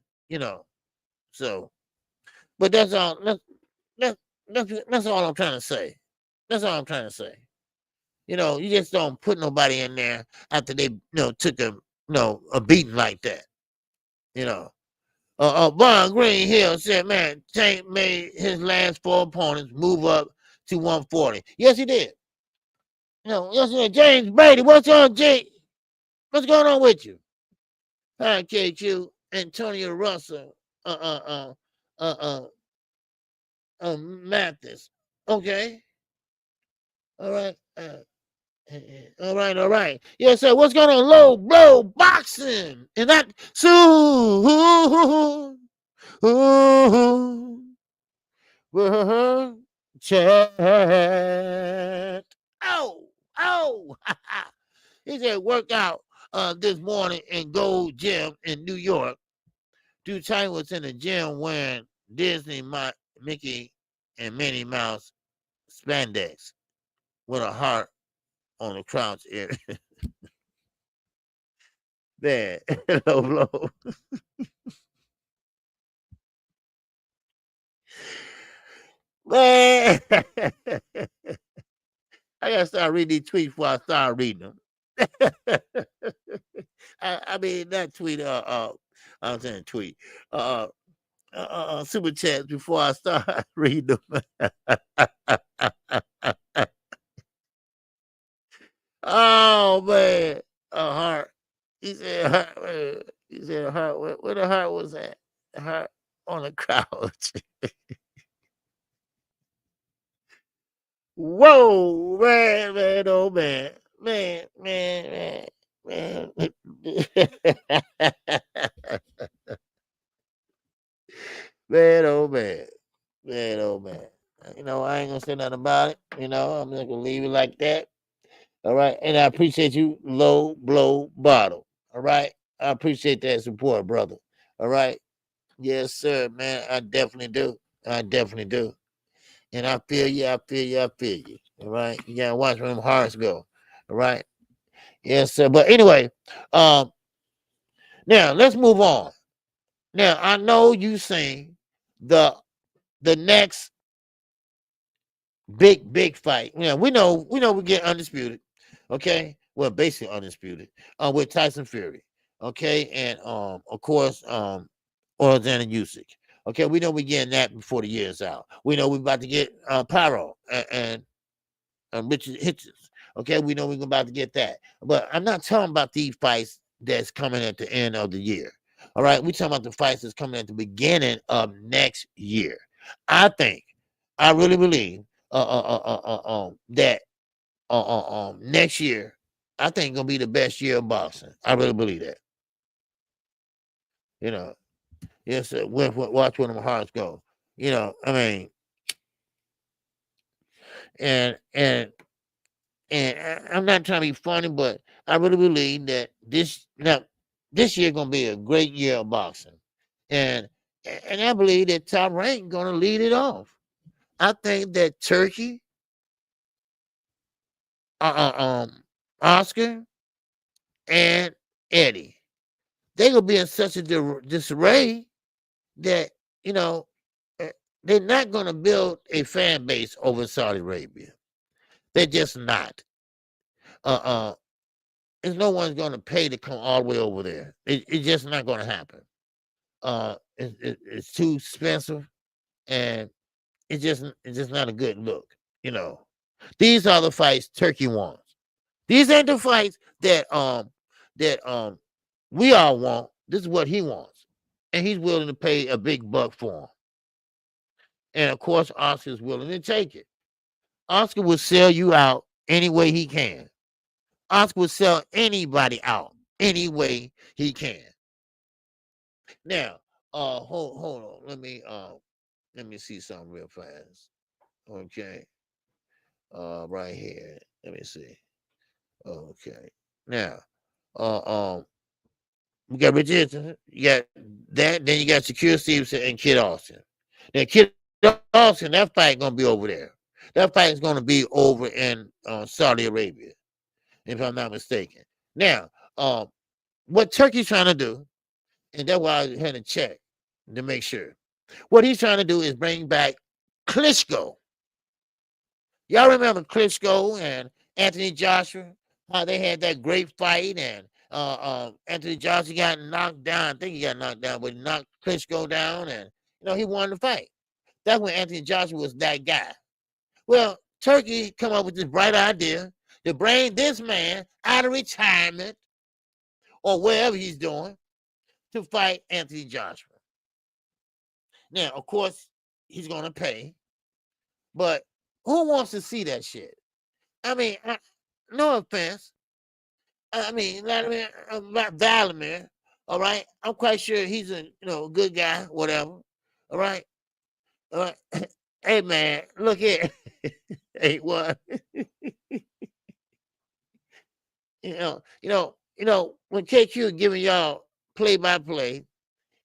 So, but that's all. That's all I'm trying to say. You just don't put nobody in there after they took a beating like that. Von Green Hill said, man, Tank made his last 4 opponents move up to 140. Yes, he did. Yesterday, James Brady, what's on, Jake? What's going on with you? Hi, KQ, Antonio Russell, Mathis. Okay. All right. All right. Yes, sir. What's going on? Low blow boxing. And that chat. Oh. He said work out this morning in Gold Gym in New York. Dude China was in the gym wearing Disney, Mickey, and Minnie Mouse spandex with a heart on the crotch area. Man, low blow. Man, I gotta start reading these tweets before I start reading them. I mean that tweet. I'm saying tweet. Super chats before I start reading them. Oh man, a heart. He said heart. He said heart. Where the heart was at? The heart on the couch. Whoa, man, oh man. Man. Man, oh man. Man, oh man. I ain't gonna say nothing about it. I'm just gonna leave it like that. All right. And I appreciate you, Low Blow Bottle. All right. I appreciate that support, brother. All right. Yes, sir, man. I definitely do. I definitely do. And I feel you. I feel you. I feel you. All right. You gotta watch where them hearts go. All right. Yes, sir. But anyway, now let's move on. Now I know you seen the next big fight. We know we get undisputed. Okay. Well, basically undisputed. With Tyson Fury. Okay, and of course, Alexander Usyk. Okay, we know we getting that before the year's out. We know we're about to get Pyro and Richard Hitchens. Okay, we know we're about to get that. But I'm not talking about these fights that's coming at the end of the year. All right, we're talking about the fights that's coming at the beginning of next year. I really believe that next year, I think gonna be the best year of boxing. I really believe that. Yes, sir. Watch where them hearts go. I mean, and I'm not trying to be funny, but I really believe that this year gonna be a great year of boxing, and I believe that Top Rank gonna lead it off. I think that Turkey, Oscar, and Eddie, they gonna be in such a disarray that they're not gonna build a fan base over Saudi Arabia. They're just not. There's no one's going to pay to come all the way over there. It's just not going to happen. It's too expensive, and it's just not a good look. These are the fights Turkey wants. These ain't the fights that we all want. This is what he wants, and he's willing to pay a big buck for them. And of course, Oscar's willing to take it. Oscar will sell you out any way he can. Oscar will sell anybody out any way he can. Now, hold on. Let me see something real fast. Okay. Right here. Let me see. Okay. Now, we got Richard. You got that. Then you got Shakur Stevenson and Kid Austin. Now, Kid Austin, that fight gonna be over there. That fight is gonna be over in Saudi Arabia, if I'm not mistaken. Now, what Turkey's trying to do, and that's why I had to check to make sure. What he's trying to do is bring back Klitschko. Y'all remember Klitschko and Anthony Joshua? How they had that great fight, and Anthony Joshua got knocked down. I think he got knocked down, but he knocked Klitschko down, and he won the fight. That's when Anthony Joshua was that guy. Well, Turkey come up with this bright idea to bring this man out of retirement or wherever he's doing to fight Anthony Joshua. Now, of course, he's going to pay, but who wants to see that shit? I mean, no offense. I mean, Vladimir, all right? I'm quite sure he's a good guy, whatever, all right? All right. Hey, man, look here. Hey, what? When KQ giving y'all play-by-play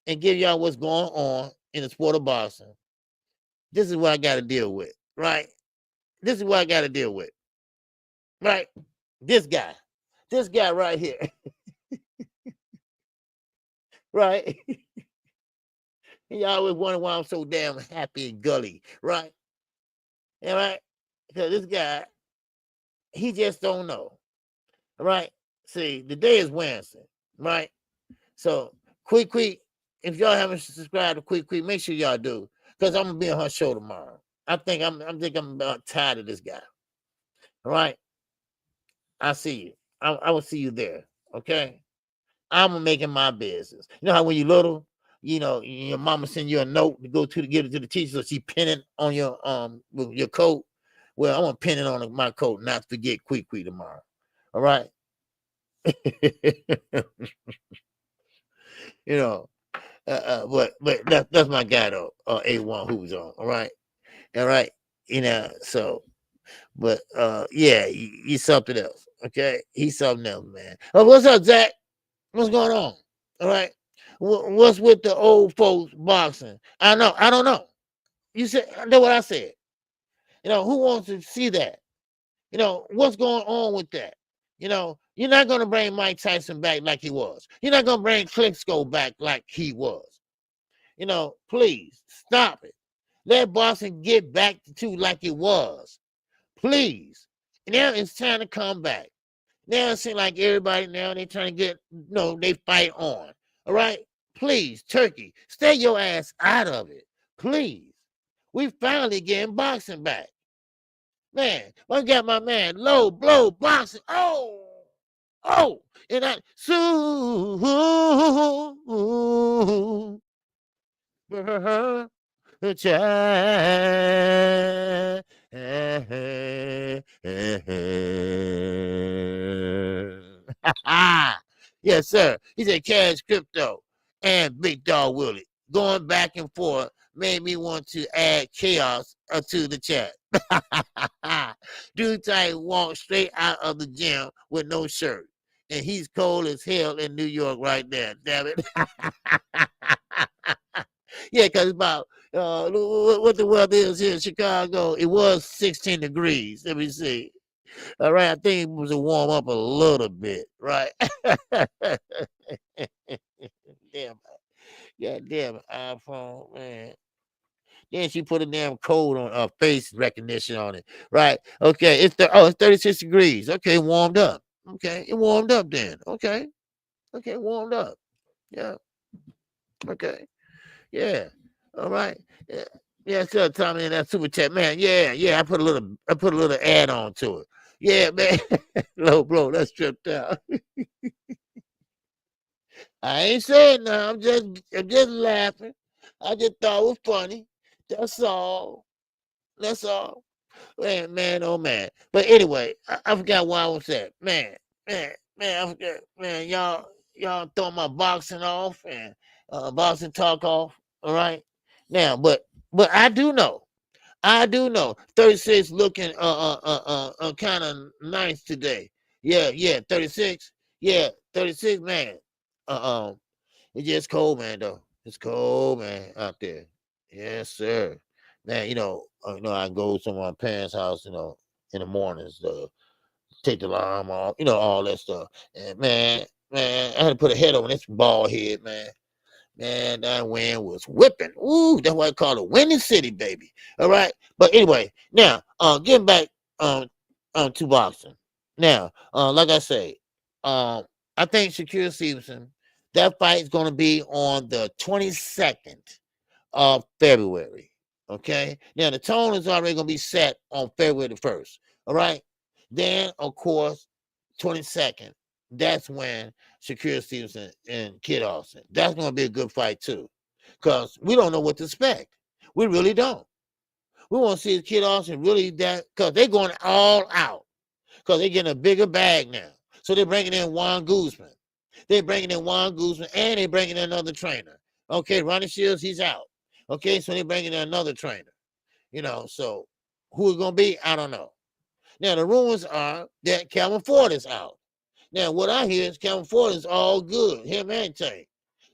and give y'all what's going on in the sport of boxing, this is what I got to deal with, right? This is what I got to deal with, right? This guy right here, right? Y'all always wonder why I'm so damn happy and gully, right? All right? Because this guy, he just don't know, right? See, the day is Wednesday, right? So, quick, if y'all haven't subscribed to Quick, make sure y'all do, because I'm gonna be on her show tomorrow. I think I'm about tired of this guy. All right, I see you. I will see you there. Okay, I'm making my business. You know how when you're little, your mama send you a note to go to give it to the teacher, so she pin it on your coat. Well, I'm gonna pin it on my coat, not to forget Quick tomorrow. All right. You know, but that's my guy though, A1 who's on. All right. You know, so but yeah, he's something else. Okay, he's something else, man. Oh, what's up, Zach? What's going on? All right. What's with the old folks boxing? I don't know. You said that's what I said. You know, who wants to see that? You know, what's going on with that? You know, you're not gonna bring Mike Tyson back like he was. You're not gonna bring Klitschko back like he was. You know, please stop it. Let boxing get back to like it was. Please. Now it's time to come back. Now it seems like everybody now they trying to get they fight on. All right? Please, Turkey, stay your ass out of it. Please. We finally getting boxing back. Man, I got my man low blow boxing. Oh, and I child. Yes, sir. He said Cash Crypto and Big Dog Willie going back and forth made me want to add chaos to the chat. Dude tight walked straight out of the gym with no shirt. And he's cold as hell in New York right now. Damn it. Yeah, because about what the weather is here in Chicago, it was 16 degrees. Let me see. All right, I think it was a warm up a little bit, right? Damn, goddamn iPhone, man. Then she put a damn code on face recognition on it, right? Okay, it's 36 degrees. Okay, warmed up. Okay, it warmed up then. Okay, warmed up. Yeah. Okay. Yeah. All right. Yeah. Yeah, sir, Tommy, in that super chat, man. Yeah. I put a little add on to it. Yeah, man. Low blow, that's tripped out. I ain't saying no. I'm just laughing. I just thought it was funny. That's all. Man, oh man. But anyway, I forgot why I was at. Man, I forgot. Man, y'all throw my boxing off and boxing talk off. All right. Now, but I do know. 36 looking kind of nice today. Yeah, 36. Yeah, 36, man. It's just cold, man, though. It's cold, man, out there. Yes, sir. Man, I go to my parents' house, in the mornings to take the alarm off, all that stuff. And man, I had to put a head on this bald head, man. Man, that wind was whipping. Ooh, that's why I call it Windy City, baby. All right. But anyway, now getting back to boxing. Now, like I say, I think Shakur Stevenson, that fight is going to be on the 22nd of February. Okay. Now the tone is already going to be set on February the 1st. All right. Then, of course, 22nd. That's when Shakur Stevenson and Kid Austin. That's going to be a good fight too, because we don't know what to expect. We really don't. We want to see Kid Austin really that, because they're going all out, because they're getting a bigger bag now. So they're bringing in Juan Guzman. And they're bringing in another trainer. Okay, Ronnie Shields, he's out. Okay, so they're bringing in another trainer. So who it's going to be, I don't know. Now, the rumors are that Calvin Ford is out. Now, what I hear is Calvin Ford is all good. Him and Tank.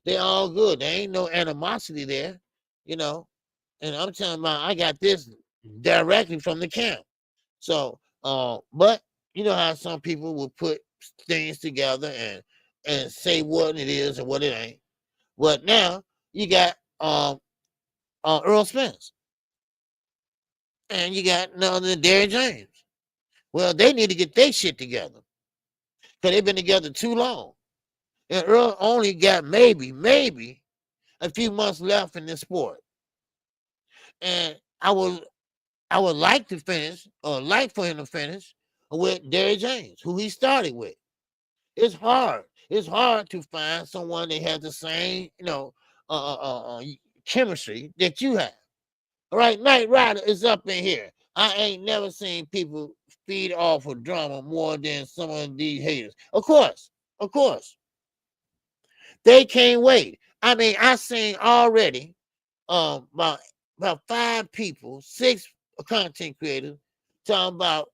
They're all good. There ain't no animosity there, And I'm telling about, I got this directly from the camp. So, but you know how some people will put things together and say what it is and what it ain't. But now you got Earl Spence. And you got Derrick James. Well, they need to get their shit together, because they've been together too long. And Earl only got maybe a few months left in this sport. And I would like to finish, or like for him to finish with Derrick James, who he started with. It's hard. It's hard to find someone that has the same, chemistry that you have. All right, Knight Rider is up in here. I ain't never seen people feed off of drama more than some of these haters. Of course. They can't wait. I mean, I seen already about 5 people, 6 content creators talking about,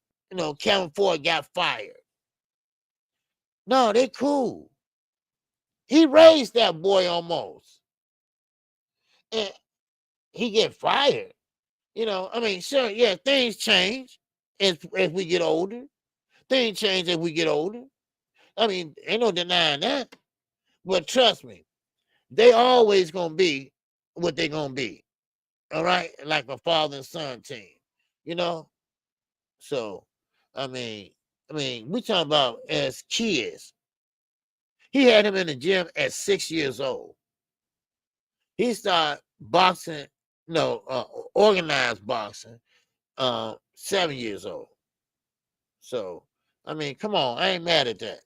Kevin Ford got fired. No, they cool. He raised that boy almost. And he get fired. I mean, sure, yeah, things change as we get older. Things change as we get older. I mean, ain't no denying that. But trust me, they always gonna be what they gonna be. All right, like a father and son team. So, I mean, we talking about as kids. He had him in the gym at 6 years old. He started boxing, organized boxing, 7 years old. So, I mean, come on, I ain't mad at that,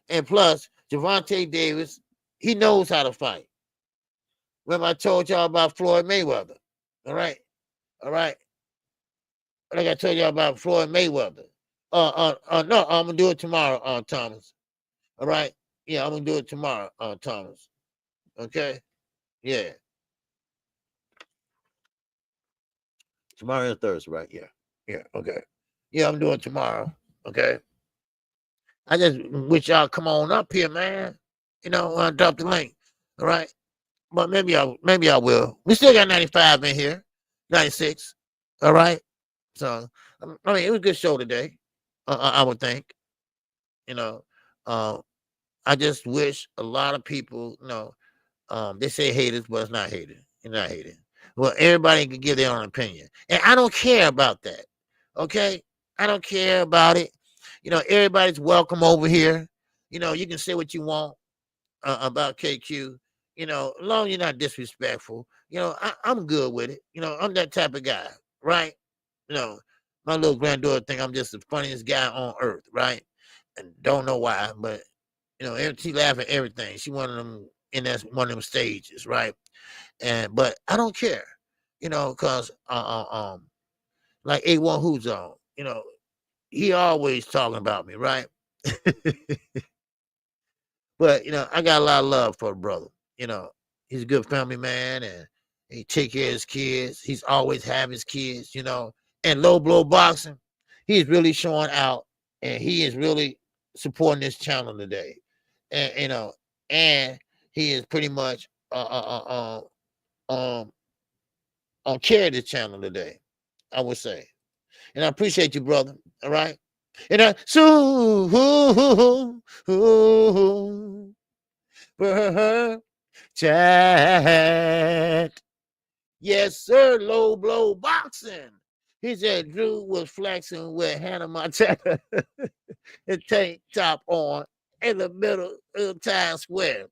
And plus, Gervonta Davis, he knows how to fight. Remember, I told y'all about Floyd Mayweather. All right. Like I told y'all about Floyd Mayweather. No, I'm gonna do it tomorrow, Thomas. All right. Yeah, I'm gonna do it tomorrow, Thomas. Okay. Yeah. Tomorrow is Thursday, right? Yeah. Okay. Yeah, I'm doing it tomorrow. Okay. I just wish y'all come on up here, man. I'll drop the link. All right. But maybe I will. We still got 95 in here, 96. All right. So I mean, it was a good show today. I would think. I just wish a lot of people, they say haters, but it's not haters. It's not hating. Well, everybody can give their own opinion, and I don't care about that. Okay, I don't care about it. Everybody's welcome over here. You can say what you want about KQ. As long as you're not disrespectful. I'm good with it. I'm that type of guy, right? My little granddaughter think I'm just the funniest guy on earth, right? And don't know why, but she laugh at everything. She one of them in that one of them stages, right? But I don't care, because like A1 Who's on, he always talking about me, right? But I got a lot of love for the brother. He's a good family man, and he take care of his kids. He's always have his kids, And low blow boxing, he's really showing out, and he is really supporting this channel today. And and he is pretty much on care of this channel today, I would say. And I appreciate you, brother. All right. And chat. Yes, sir. Low blow boxing. He said Drew was flexing with Hannah Montana and tank top on in the middle of Times Square.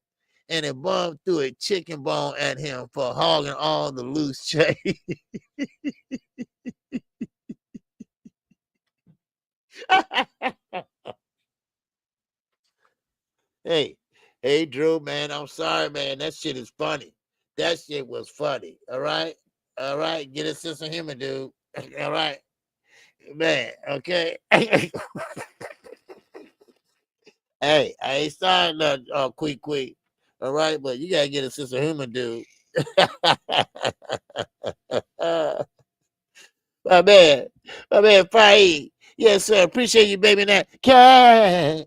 And it bummed through a chicken bone at him for hogging all the loose change. Hey, Drew, man, I'm sorry, man. That shit is funny. That shit was funny. All right. Get a sense of humor, dude. All right. Man, okay. Hey, I ain't starting that quick. All right, but you gotta get a sense of humor, dude. my man, Faye. Yes, sir. Appreciate you, baby. That cash.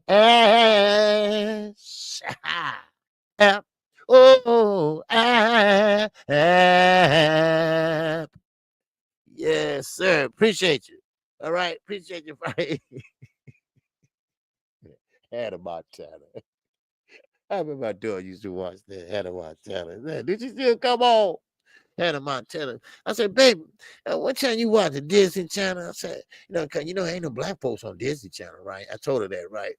Yes, sir. Appreciate you. All right. Appreciate you, Faye. Hannah Montana. I remember my daughter used to watch that Hannah Montana. Man, did you still come on? Hannah Montana. I said, baby, what channel you watch? The Disney Channel? I said, cause ain't no black folks on Disney Channel, right? I told her that, right?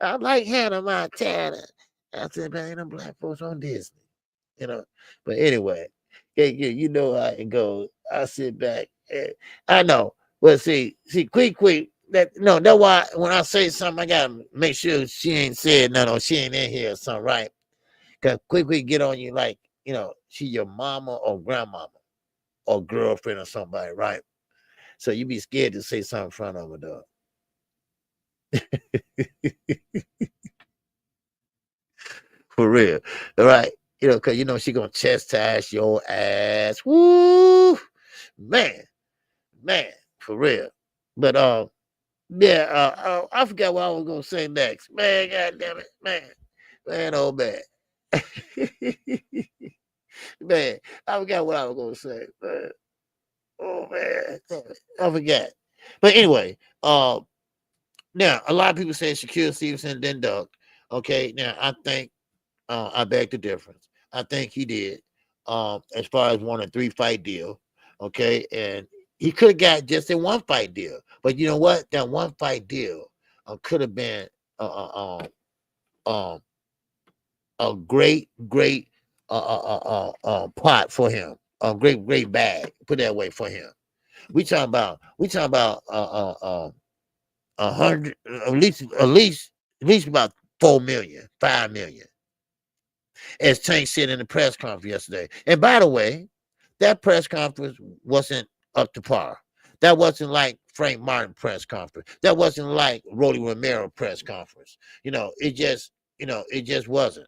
I like Hannah Montana. I said, man, ain't no black folks on Disney, But anyway, you know how it goes. I sit back. I know. Well, see, quick. That's why when I say something, I gotta make sure she ain't said nothing or she ain't in here or something, right? Cause quick get on you like she your mama or grandmama or girlfriend or somebody, right? So you be scared to say something in front of her, dog. For real. All right. Because she gonna chastise your ass. Woo, man, for real. But yeah, I forgot what I was gonna say next. Man, god damn it, man, oh man. Man, I forgot what I was gonna say. Man. Oh man, damn it. I forgot. But anyway, now a lot of people say Shakur Stevenson then ducked. Okay, now I think I beg the difference. I think he did. As far as 1 or 3 fight deal. Okay, and he could have got just a 1 fight deal. But you know what? That 1 fight deal could have been a great pot for him. A great bag. Put that way for him. We talking about 100, at least about 4 million, 5 million. As Tank said in the press conference yesterday. And by the way, that press conference wasn't up to par. That wasn't like Frank Martin press conference. That wasn't like Rolly Romero press conference. It just wasn't.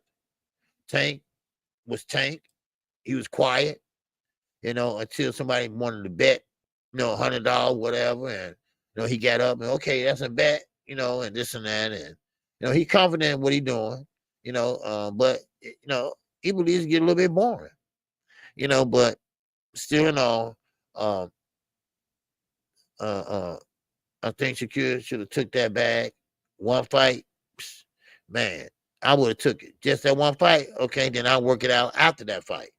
Tank was Tank. He was quiet, until somebody wanted to bet, $100, whatever. And, he got up and, okay, that's a bet, and this and that. And, he confident in what he doing, but, he believes it get a little bit boring, but still in all, I think Shakur should have took that bag. 1 fight, man, I would have took it. Just that 1 fight, okay, then I'll work it out after that fight.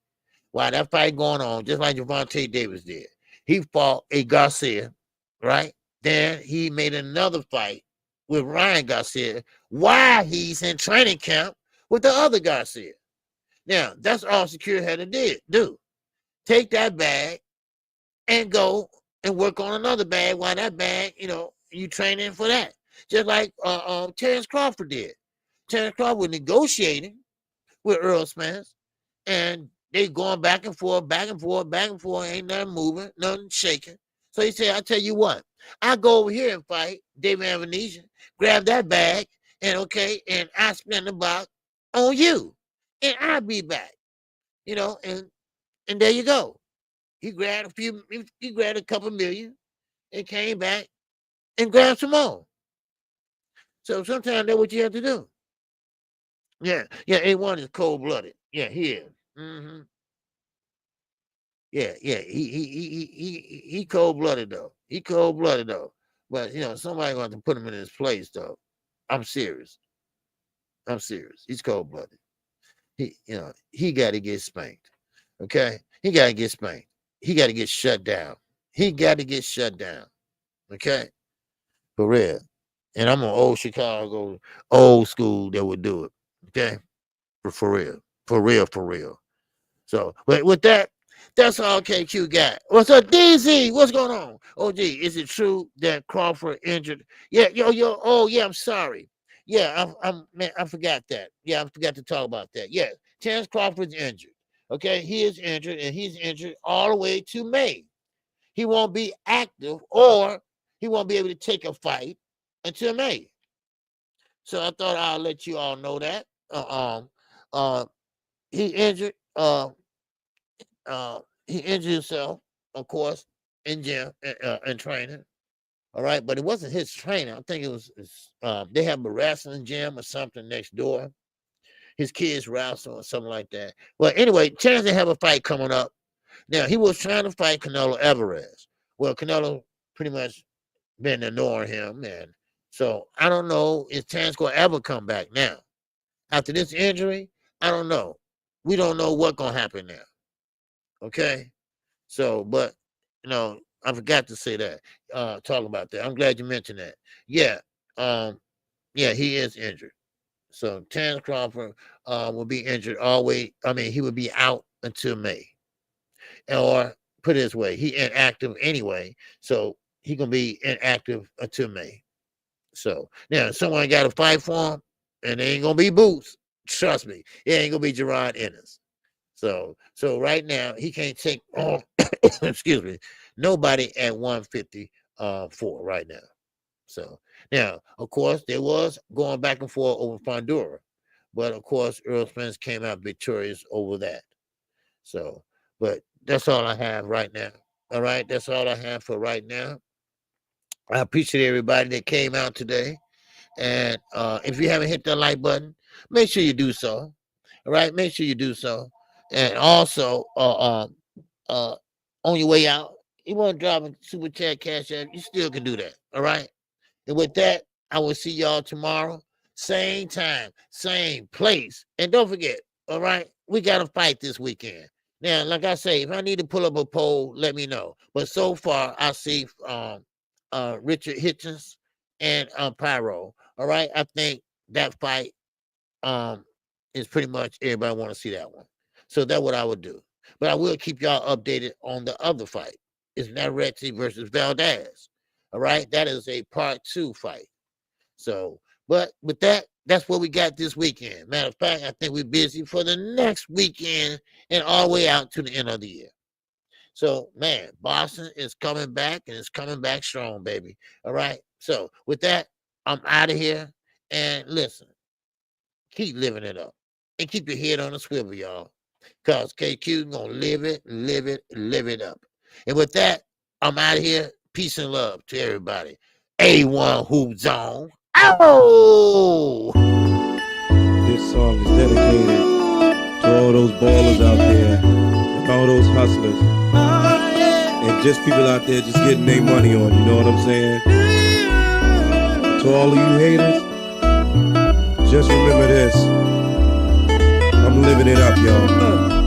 While that fight going on, just like Gervonta Davis did. He fought a Garcia, right? Then he made another fight with Ryan Garcia while he's in training camp with the other Garcia. Now, that's all Shakur had to do. Take that bag and go and work on another bag while that bag, you training for that. Just like Terrence Crawford did. Terrence Crawford was negotiating with Earl Spence, and they going back and forth, ain't nothing moving, nothing shaking. So he said, I tell you what, I go over here and fight David Haney, grab that bag, and I spend the buck on you. And I'll be back. And there you go. He grabbed a couple million and came back and grabbed some more. So sometimes that's what you have to do. Yeah, A1 is cold-blooded. Yeah, he is. Mm-hmm. Yeah, he cold-blooded though. But somebody going to put him in his place though. I'm serious. He's cold-blooded. He got to get spanked. Okay, he got to get spanked. He got to get shut down. Okay, for real. And I'm an old Chicago, old school that would do it. Okay, for real. So, but with that, that's all KQ got. What's up, DZ? What's going on? Oh, gee, is it true that Crawford injured? Yeah, yo. Oh, yeah. I'm sorry. Yeah, I forgot that. Yeah, I forgot to talk about that. Yeah, Terrence Crawford's injured. Okay, he is injured, and he's injured all the way to May. He won't be active, or he won't be able to take a fight until May. So I thought I'll let you all know that. He injured. He injured himself, of course, in gym and training. All right, but it wasn't his training. I think it was they have a wrestling gym or something next door. His kids wrestle or something like that. Well, anyway, Terrence they have a fight coming up. Now he was trying to fight Canelo Alvarez. Well, Canelo pretty much been ignoring him, and so I don't know if Terrence gonna ever come back now. After this injury, I don't know. We don't know what's gonna happen now. Okay, so but I forgot to say that. Talk about that. I'm glad you mentioned that. Yeah, he is injured. So Terrence Crawford will be injured all the way. I mean, he would be out until May. Or put it this way, he inactive anyway, so he gonna be inactive until May. So now someone got to fight for him, and they ain't gonna be Boots. Trust me, it ain't gonna be Gerard Ennis. So right now he can't take on excuse me, nobody at 154 right now. So now, of course, there was going back and forth over Fondura, but of course, Earl Spence came out victorious over that. So, but that's all I have right now. All right, that's all I have for right now. I appreciate everybody that came out today. And if you haven't hit that like button, make sure you do so. All right, make sure you do so. And also, on your way out, you want to drop a super chat, cash app, you still can do that. All right. And with that, I will see y'all tomorrow, same time, same place. And don't forget, all right, we got to fight this weekend. Now, like I say, if I need to pull up a poll, let me know. But so far, I see Richard Hitchens and Pyro. All right, I think that fight is pretty much everybody want to see that one. So that's what I would do. But I will keep y'all updated on the other fight. It's Navarrete versus Valdez. All right, that is a part 2 fight. So, but with that, that's what we got this weekend. Matter of fact, I think we're busy for the next weekend and all the way out to the end of the year. So, man, Boston is coming back and it's coming back strong, baby. All right. So, with that, I'm out of here. And listen, keep living it up and keep your head on the swivel, y'all. Because KQ gonna live it up. And with that, I'm out of here. Peace and love to everybody. A1 Hoop Zone. Oh! This song is dedicated to all those ballers out there and all those hustlers and just people out there just getting their money on, you know what I'm saying? To all of you haters, just remember this. I'm living it up, y'all.